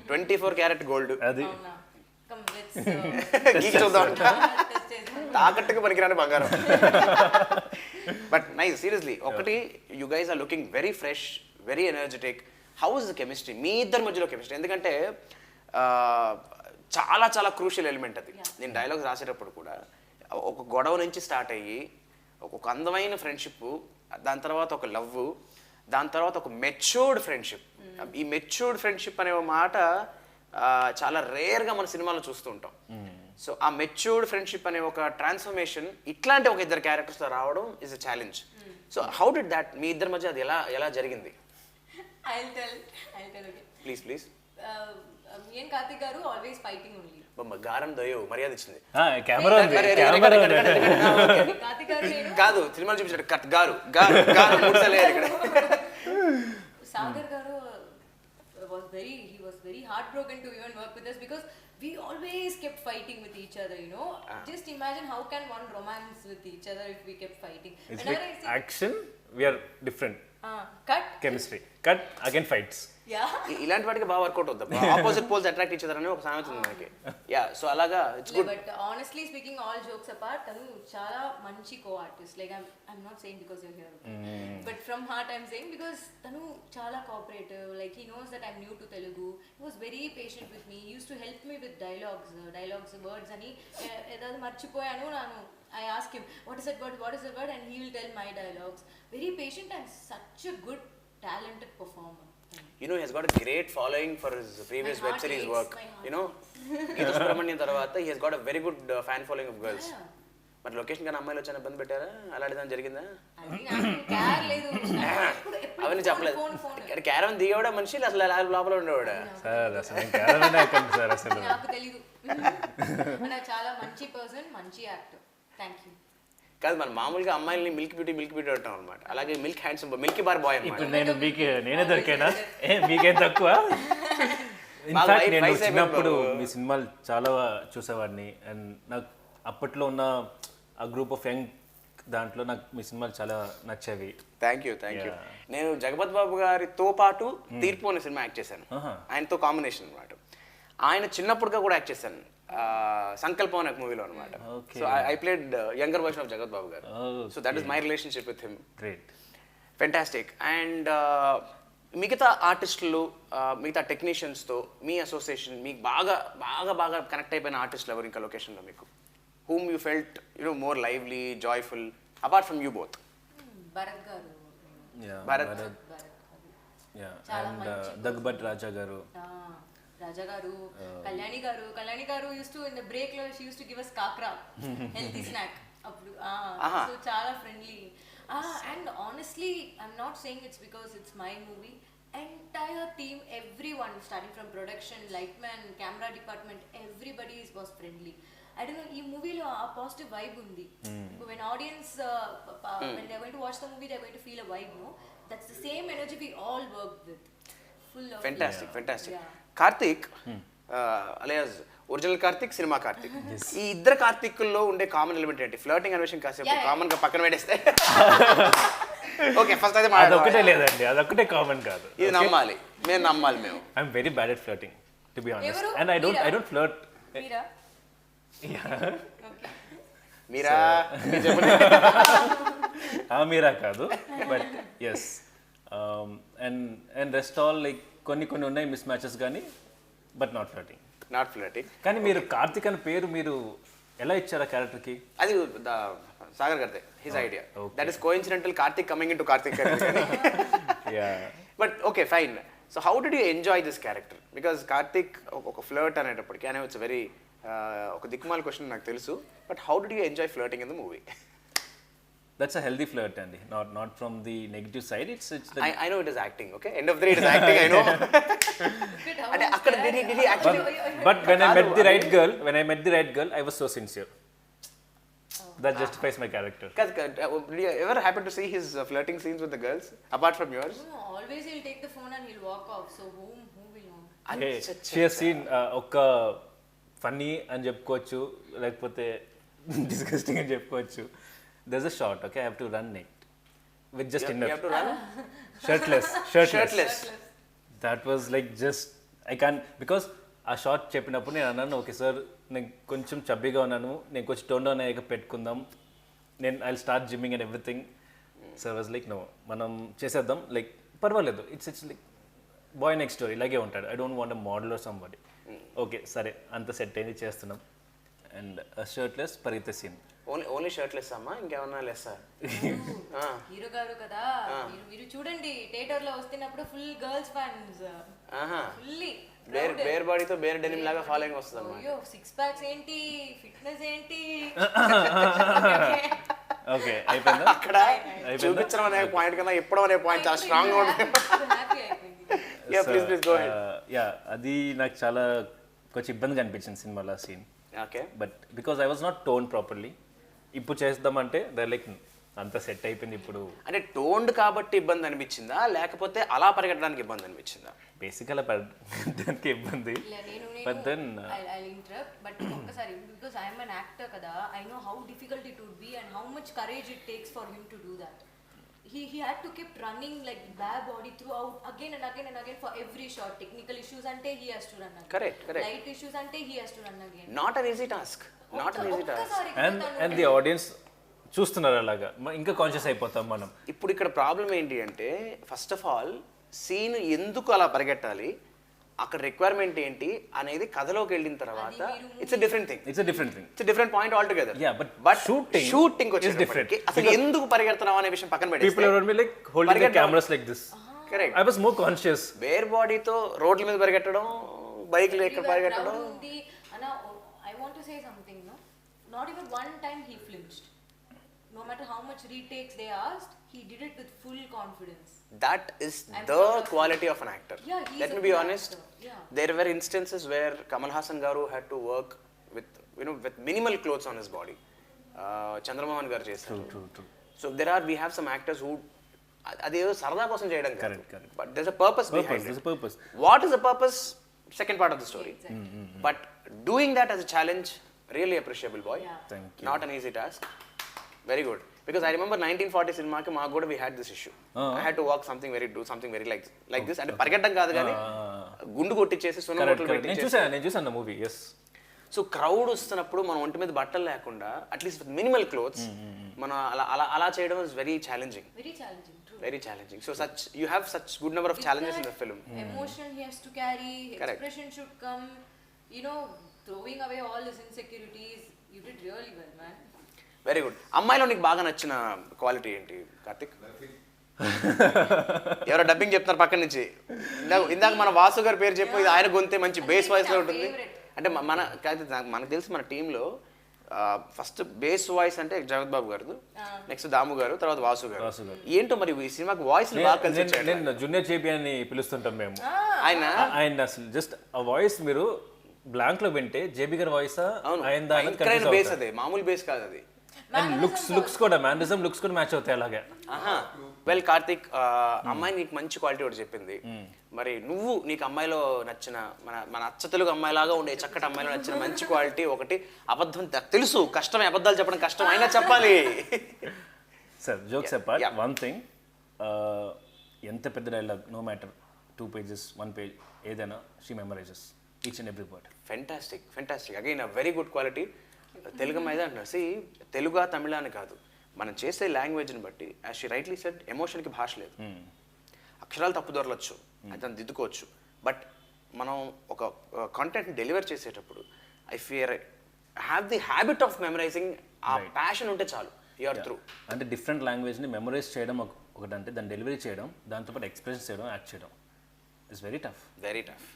24 క్యారెట్ గోల్డ్. అది తాకట్టుకు పనికిరాని బంగారం. But nice, seriously. ఒకటి, you guys are looking very fresh, very energetic. How is the chemistry మీ ఇద్దరి మధ్యలో కెమిస్ట్రీ? ఎందుకంటే చాలా చాలా క్రూషియల్ ఎలిమెంట్ అది. నేను డైలాగ్స్ రాసేటప్పుడు కూడా ఒక గొడవ నుంచి స్టార్ట్ అయ్యి ఒక అందమైన ఫ్రెండ్షిప్, దాని తర్వాత ఒక లవ్, దాని తర్వాత ఒక మెచ్యూర్డ్ ఫ్రెండ్షిప్. ఈ మెచ్యూర్డ్ ఫ్రెండ్షిప్ అనే మాట చాలా రేర్గా మన సినిమాలో చూస్తూ ఉంటాం. సో ఆ మెచ్యూర్డ్ ఫ్రెండ్షిప్ అనే ఒక ట్రాన్స్ఫర్మేషన్ ఇట్లాంటి ఒక ఇద్దరు క్యారెక్టర్స్తో రావడం is a challenge. So how did that, మీ ఇద్దరి మధ్య అది ఎలా జరిగింది? Please. me and Karthik garu always fighting only. గారం దయో మర్యాద ఇచ్చింది. కెమెరా Karthik garu నేను కాదు, సినిమాలో చూపించాడు కట్ గారు ముడిసలే ఇక్కడ. Sagar garu he was very heartbroken to even work with us because we always kept fighting with each other, you know. Just imagine how can one romance with each other if we kept fighting. It's like action, we are different. Cut Chemistry. Cut again fights. ఇలాంటి వాటికి బాగా వర్కౌట్ అవుతుంది. Opposite poles attract each other అనే ఒక సామెత ఉంది మనకి. సో అలాగా it's good. But honestly speaking, all jokes apart, తను చాలా మంచి co artist. Like I'm not saying because you're here, but from heart I'm saying because తను చాలా cooperative. Like he knows that I'm new to Telugu. He was very patient with me. Use to help me with dialogues words అని ఏదైనా మర్చిపోయాను నాను, I ask him what is that word and he will tell my dialogues. Very patient and such a good talented performer. You know, he has got a great following for his previous web series work. You know, Geeta Subramanian tarvata he has got a very good fan following of girls. మరి లొకేషన్ కానీ అమ్మాయిలు వచ్చాను ఇబ్బంది పెట్టారా, అలాంటిదని జరిగిందా? అది నాకు care లేదు. ఎప్పుడు అవన్నీ చెప్పలేదు. phone. క్యారవన్ దిగేవాడా మనిషి అసలు లోపల ఉండేవాడా? సార్ అసలు నేను క్యారవాన్ ఎక్కండి సార్ అసలు. నాకు తెలీదు. నాకు చాలా మంచి పర్సన్, మంచి యాక్టర్. Thank you. కాదు, మన మామూలుగా అమ్మాయిల్ని మిల్క్ బ్యూటీ అంటాం అనమాట. అలాగే milk handsome milky bar boy అనమాట. ఇప్పుడు నేనే దొరికానా? మీకేం తక్కువ? ఇన్ఫాక్ట్ నేను చిన్నప్పుడు మీ సినిమాలు చాలా చూసేవాడిని అండ్ నాకు అప్పట్లో ఉన్న ఆ గ్రూప్ ఆఫ్ యంగ్ దాంట్లో నాకు మీ సినిమాలు చాలా నచ్చేవి. Thank you. నేను జగపత్ బాబు గారితో పాటు తీర్పు అనే సినిమా యాక్ట్ చేశాను. ఆయనతో కాంబినేషన్ అనమాట. ఆయన చిన్నప్పుడుగా కూడా యాక్ట్ చేశాను, సంకల్పం అనే మూవీలో అనమాట. So I played younger version of జగత్ బాబు garu. So that is my relationship with him. Great, fantastic. And మిగతా ఆర్టిస్టులు, మిగతా టెక్నీషియన్స్తో మీ అసోసియేషన్, మీకు బాగా బాగా బాగా కనెక్ట్ అయిపోయిన ఆర్టిస్టులు ఎవరు ఇంకా లొకేషన్లో మీకు? whom you felt more lively, joyful, apart from you both? Bharat గారు. భరత్. అండ్ దగ్గుబట్ రాజా గారు. రాజా గారు, కళ్యాణి గారు used to in the break లో she used to give us kakra, healthy snack. అప్పుడు so చాలా friendly. And honestly I'm not saying it's because it's my movie. Entire team, everyone starting from production, lightman, camera department, everybody was friendly. I don't know, ఈ మూవీలో ఆ పాజిటివ్ వైబ్ ఉంది. When audience when they're going to watch the movie, they're going to feel a vibe, no? That's the same energy we all worked with. Full of fantastic. Karthik alias original Karthik, cinema Karthik, ఈ ఇద్దరు కార్తిక్ల్లో ఉండే కామన్ ఎలిమెంట్ ఏంటి? ఫ్లర్టింగ్ అనే విషయం కాసేపు కామన్ గా పక్కన పెట్టేస్తే ఓకే, ఫస్ట్ అయితే అదొక్కటే లేదండి, అదొక్కటే కామన్ కాదు. ఇది నమ్మాలి, మేము. I'm very bad at flirting to be honest, and I don't flirt. మీరా కాదు, but yes. And rest all like కొన్ని ఉన్నాయి మిస్ మ్యాచెస్ కానీ, బట్ నాట్ ఫ్లర్టింగ్. కానీ మీరు కార్తిక్ అనే పేరు మీరు ఎలా ఇచ్చారు ఆ క్యారెక్టర్కి? అది సాగర్ గారిదే, his idea. That is coincidental, Karthik coming into Karthik. But okay, fine. So how did you enjoy this character? Because Karthik ఒక ఫ్లర్ట్ అనేటప్పటికీ, అనే ఇట్స్ వెరీ ఒక దిక్కుమాల క్వశ్చన్ నాకు తెలుసు, but how did you enjoy flirting in the movie? That's a healthy flirt, Andy. Not from the negative side. It's the... I know it is acting. Okay, end of the day it is acting. I know. And akkada did he actually? But when I met the right girl, I was so sincere. That justifies my character. Did you ever happen to see his flirting scenes with the girls apart from yours? No, always he'll take the phone and he'll walk off. So who will know? Hey, she has seen oka funny అని చెప్పుకోవచ్చు, లేకపోతే డిస్గస్టింగ్ అని చెప్పుకోవచ్చు. There's a shot, okay? I have to run naked with just inner. You have to run? Shirtless. That was like just, I can't, because ఆ షార్ట్ చెప్పినప్పుడు నేను అన్నాను, ఓకే సార్ నేను కొంచెం చబ్బీగా ఉన్నాను, నేను కొంచెం టోన్ డౌన్ అయ్యాక పెట్టుకుందాం, I start gymming and everything. Sir was like no, మనం చేసేద్దాం, లైక్ పర్వాలేదు, it's like boy next door ఇలాగే ఉంటాడు, I don't want a model or somebody. Okay సరే, అంత సెట్ అయింది, చేస్తున్నాం. అండ్ షర్ట్లెస్ పరిగెత్తే సీన్. ఓన్లీ షర్ట్లెస్ అమ్మా, ఇంకేమన్నా లెస్సా? హీరో గారు కదా, మీరు చూడండి థియేటర్ లో వస్తున్నప్పుడు full girls fans, fully bare బాడీతో బేర్ డెనిమ్ లాగా ఫాలోయింగ్ వస్తుంది అన్నమాట. అయ్యో, సిక్స్ ప్యాక్స్ ఏంటి, ఫిట్నెస్ ఏంటి, ఓకే అయిపోయిందా? అక్కడ చూపించడం అనే పాయింట్ కన్నా ఇప్పడం అనే పాయింట్ చాలా స్ట్రాంగ్ గా ఉంటుంది. హ్యాపీ అయిపోయింది. Yeah please go ahead. Yeah, అది నాకు చాలా కొంచెం ఇబ్బందిగా అనిపించింది సినిమాలో ఆ scene. Okay, but because I was not tone properly. ఇప్పుడు చేద్దామంటే దే లైక్ అంతా సెట్ అయిపోయింది. ఇప్పుడు అంటే టోన్డ్ కాబట్టి ఇబ్బంది అనిపించిందా, లేకపోతే అలా పరిగెట్టడానికి ఇబ్బంది అనిపించిందా? బేసిక్ అలా పరిగెట్టడానికి ఇబ్బంది. But then I'll interrupt, but ఒక్కసారి, because I am an actor కదా, I know how difficult it would be and how much courage it takes for him to do that. He had to keep running like bare body throughout, again and again for every shot. Technical issues ante he has to run again. Correct. Light issues ante he has to run again. Not an easy task. And the audience చూస్తున్నారు అలాగా, ఇంకా కాన్షియస్ అయిపోతాం మనం. ఇప్పుడు ఇక్కడ ప్రాబ్లం ఏంటి అంటే, ఫస్ట్ ఆఫ్ ఆల్ సీన్ ఎందుకు అలా పరిగెట్టాలి, అక్కడ రిక్వైర్మెంట్ ఏంటి అనేది కథలోకి వెళ్ళిన తర్వాత it's a different thing. It's a different point all together. Yeah, but shooting is different. అసలు ఎందుకు పరిగెడుతున్నాం అనే విషయం పక్కన పెట్టేస్తే, people around me like holding the cameras like this. Correct. I was more conscious. Bare బాడీతో రోడ్ల మీద పరిగెట్టడం, బైక్ లో ఎక్కడ పరిగెట్టడం. అన్న, I want to say something, no? not even one time he flinched. No matter how much retakes they asked, he did it with full confidence. That is I'm the proud of quality of an actor. Yeah, he's Let a me be good honest. actor. Yeah. There were instances where Kamal Hassan garu had to work with with minimal clothes on his body. Chandramohan garu chesaru. True. So we have some actors who అదేదో సరదా కోసం చేయడం కాదు. Correct. But there's a purpose behind There's it. a purpose. What is the purpose? Second part of the story. Exactly. But doing that as a challenge, really appreciable, boy. Yeah. Thank you. Not an easy task. Very good. Because I remember 1940 సినిమాకి మాకు కూడా we had this issue. I had to walk something very like this. అంటే పరిగెట్టడం కాదు కానీ గుండు కొట్టించేసి సున్నం Correct. బొట్లు నేను పెట్టించేసి. చూసాను నా మూవీ. ఎస్. సో క్రౌడ్ వస్తున్నప్పుడు మన ఒంటి మీద బట్టలు లేకుండా అట్లీస్ట్ విత్ మినిమల్ క్లోత్స్ మనం అలా చేయడం is very challenging. Very challenging, true. Very challenging. So you have such good number of With challenges in that the film. Emotion he has to carry, Correct. expression should come, throwing away all his insecurities. You did really well, man. Very good. అమ్మాయిలో నీకు బాగా నచ్చిన క్వాలిటీ ఏంటి కార్తిక్? ఎవరో డబ్బింగ్ చెప్తున్నారు పక్కన నుంచి. ఇందాక మన వాసు గారి పేరు చెప్పు, ఇది ఆయన గొంతే మంచి బేస్ వాయిస్ లో ఉంటుంది. అంటే మనకు తెలిసి మన టీంలో ఫస్ట్ బేస్ వాయిస్ అంటే జగత్ బాబు గారు, నెక్స్ట్ దాము గారు, తర్వాత వాసు గారు. ఏంటో మరి ఈ సినిమాకి వాయిస్ బాగా కలిసి వచ్చాడు. నేను జూనియర్ జేపీ అని పిలుస్తుంటాం మేము. ఆయన అసలు జస్ట్ ఆ వాయిస్ మీరు బ్లాంక్ లో వింటే జేబీ గారి వాయిస్ ఆయన బేస్ అదే, మామూలు బేస్ కాదు అది. అండ్ లుక్స్ కూడా మ్యానరిజం లుక్స్ కూడా మ్యాచ్ అవుతాయి అలాగే. వెల్ కార్తిక్, అమ్మాయి నీకు మంచి క్వాలిటీ ఒకటి చెప్పింది. మరి నువ్వు నీకు అమ్మాయిలో నచ్చిన మన అచ్చ తెలుగు అమ్మాయిలాగా ఉండే చక్కటి అమ్మాయిలో నచ్చిన మంచి క్వాలిటీ ఒకటి, అబద్ధం తెలుసు కష్టమే, అబద్ధాలు చెప్పడం కష్టం అయినా చెప్పాలి. Sir jokes apart, one thing, ఎంత పెద్ద dialogue no matter 2 pages 1 page ఏదైనా she memorises each and every word. Fantastic again a very good quality. Telugu మీద అంటున్నారు, తెలుగు తమిళ అని కాదు, మనం చేసే లాంగ్వేజ్ని బట్టి యాజ్ షీ రైట్లీ సెడ్ ఎమోషన్కి భాష లేదు. అక్షరాలు తప్పు దొరలొచ్చు, అతను దిద్దుకోవచ్చు, బట్ మనం ఒక కాంటెంట్ని డెలివర్ చేసేటప్పుడు I have the habit of memorising. ఆ ప్యాషన్ ఉంటే చాలు, యూఆర్ త్రూ. అంటే డిఫరెంట్ లాంగ్వేజ్ని మెమరైజ్ చేయడం ఒకటంటే దాన్ని డెలివరీ చేయడం, దాంతోపాటు ఎక్స్ప్రెస్ చేయడం, యాక్ట్ చేయడం it's very tough.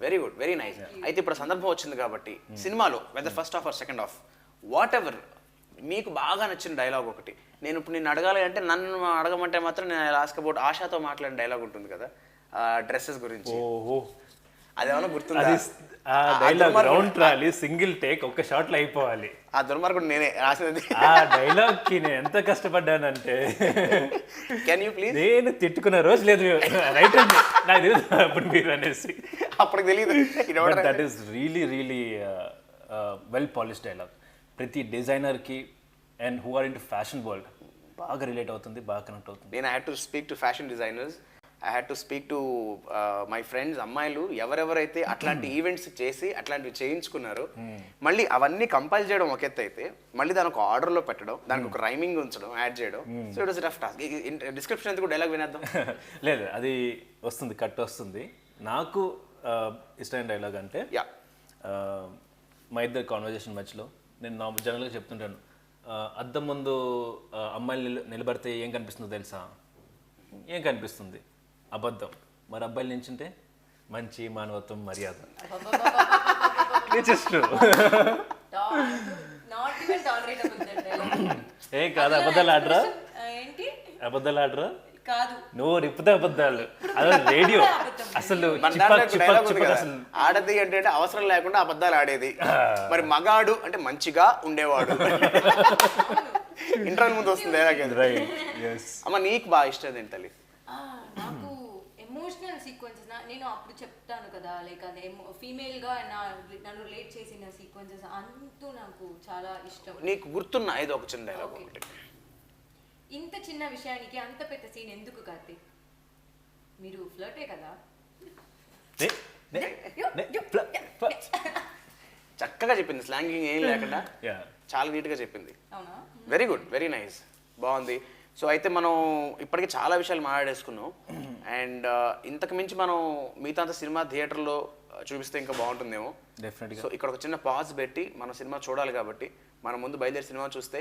Very good, very nice. అయితే ఇప్పుడు సందర్భం వచ్చింది కాబట్టి సినిమాలో whether first half or second half, whatever మీకు బాగా నచ్చిన డైలాగ్ ఒకటి. నేను ఇప్పుడు నిన్ను అడగాలి అంటే, నన్ను అడగమంటే మాత్రం నేను లాస్ట్ అబౌట్ ఆశాతో మాట్లాడిన డైలాగ్ ఉంటుంది కదా, డ్రెస్సెస్ గురించి. అదేమన్నా గుర్తుందా? సింగిల్ టేక్ ఒక్క షాట్ లో అయిపోవాలి. ఆ దుర్మార్గుడు నేనే రాసినది. ఆ డైలాగ్ కి నేను ఎంత కష్టపడ్డానంటే, కెన్ యూ ప్లీజ్? నేను తిట్టుకున్న రోజు లేదు రైట్ నాకు తెలియదు అప్పుడు మీరు అనేసి. అప్పుడు తెలియదు. That is really well polish dialogue. ప్రతి డిజైనర్కి and who are into fashion world బాగా రిలేట్ అవుతుంది, బాగా కనెక్ట్ అవుతుంది. నేను I had to speak to fashion designers, I had to speak to my friends, అమ్మాయిలు ఎవరెవరైతే అట్లాంటి ఈవెంట్స్ చేసి అట్లాంటివి చేయించుకున్నారో, మళ్ళీ అవన్నీ కంపైల్ చేయడం ఒక ఎత్తు అయితే, మళ్ళీ దానికి ఒక ఆర్డర్లో పెట్టడం, దానికి ఒక రైమింగ్ ఉంచడం, యాడ్ చేయడం. So it was rough task. Description ఎందుకు డైలాగ్ వినేద్దాం? లేదు, అది వస్తుంది, కట్ వస్తుంది. నాకు ఇష్టమైన డైలాగ్ అంటే, మా ఇద్దరు కాన్వర్జేషన్ మధ్యలో నేను జనరల్గా చెప్తుంటాను, అద్దం ముందు అమ్మాయిలు నిలబడితే ఏం కనిపిస్తుందో తెలుసా? ఏం కనిపిస్తుంది? అబద్ధం. మరి అబ్బాయిలు నించుంటే మంచి మానవత్వం, మర్యాద. ఏం కాదు, అబద్ధాలు ఆడరా? అబద్ధాలు ఆడరా? నువ్వు రిప్పితే అబద్ధాలు. అదే రేడియో అసలు ఆడది అంటే అవసరం లేకుండా అబద్ధాలు ఆడేది. మరి మగాడు అంటే మంచిగా ఉండేవాడు. ఇంటర్వ్యూ ముందు వస్తుంది. అమ్మ నీకు బాగా ఇష్టం ఏంటి తల్లి? నాకు ఎమోషనల్ సీక్వెన్సెస్, నేను అప్పుడు చెప్తాను కదా, లైక్ అదే ఫీమేల్ గా నన్ను రిలేట్ చేసిన సీక్వెన్సెస్ అంటూ నాకు చాలా ఇష్టం. నీకు గుర్తున్న ఏదో ఒక చిన్న డైలాగ్? ఇంత చిన్న విషయానికి అంత పెద్ద సీన్ ఎందుకు కార్తీక్? మీరు ఫ్లర్టే కదా. చక్కగా చెప్పింది, స్లాంగింగ్ ఏం లేకుండా చాలా నీట్గా చెప్పింది. వెరీ గుడ్, వెరీ నైస్, బాగుంది. సో అయితే మనం ఇప్పటికీ చాలా విషయాలు మాట్లాడేసుకున్నాం. అండ్ ఇంతకు మించి మనం మిగతా అంత సినిమా థియేటర్లో చూపిస్తే ఇంకా బాగుంటుందేమో. డెఫినెట్గా. సో ఇక్కడ ఒక చిన్న పాజ్ పెట్టి మనం సినిమా చూడాలి కాబట్టి మనం ముందు బయలుదేరి సినిమా చూస్తే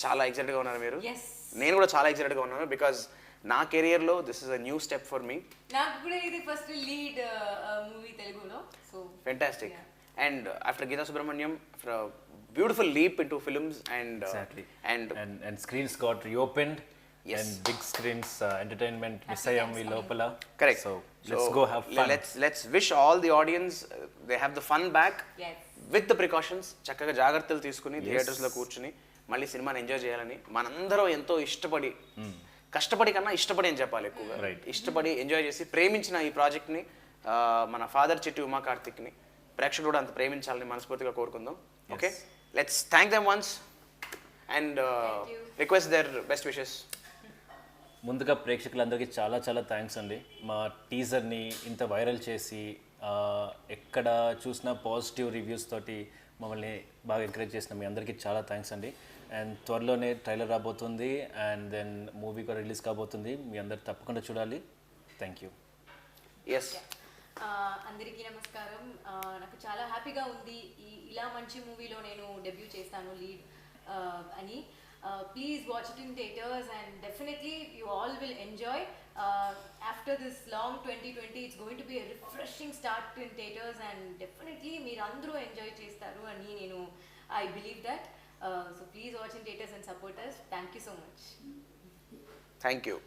చాలా ఎక్సైటెడ్గా ఉన్నారు మీరు. నేను కూడా చాలా ఎక్సైటెడ్గా ఉన్నాను, బికాజ్ నా కెరియర్లో this is a new step for me. నాకు కూడా ఇది ఫస్ట్ లీడ్ మూవీ తెలుగులో. So fantastic. And after Geeta Subramaniam, after a beautiful leap into films and Exactly. and And screens got reopened. Yes. And big screens entertainment miss ayyam we lopala. correct. So let's go have fun. Let's wish all the audience they have the fun back Yes. with the precautions. చక్కగా జాగ్రత్తలు తీసుకుని థియేటర్స్లో కూర్చుని మళ్ళీ సినిమాని ఎంజాయ్ చేయాలని మనందరం ఎంతో ఇష్టపడి కష్టపడి కన్నా ఇష్టపడి అని చెప్పాలి ఎక్కువగా ఇష్టపడి ఎంజాయ్ చేసి ప్రేమించిన ఈ ప్రాజెక్ట్ని మన ఫాదర్ చిట్టి ఉమా కార్తిక్ని ప్రేక్షకులు కూడా అంత ప్రేమించాలని మనస్ఫూర్తిగా కోరుకుందాం. Okay, let's thank them once and request their best wishes. ముందుగా ప్రేక్షకులందరికీ చాలా చాలా థ్యాంక్స్ అండి. మా టీజర్ని ఇంత వైరల్ చేసి ఎక్కడ చూసినా పాజిటివ్ రివ్యూస్ తోటి మమ్మల్ని బాగా ఎంకరేజ్ చేసిన మీ అందరికీ చాలా థ్యాంక్స్ అండి. అండ్ త్వరలోనే ట్రైలర్ రాబోతుంది అండ్ దెన్ మూవీ కూడా రిలీజ్ కాబోతుంది. మీ అందరు తప్పకుండా చూడాలి. Thank you. ఎస్, అందరికీ నమస్కారం. నాకు చాలా హ్యాపీగా ఉంది ఇలా మంచి మూవీలో నేను డెబ్యూ చేస్తాను లీడ్ అని. Please watch it in theaters and definitely you all will enjoy. After this long 2020, it's going to be a refreshing start in theaters and definitely meerandru enjoy chestaru ani nenu I believe that. So please watch in theaters and support us. Thank you so much. Thank you.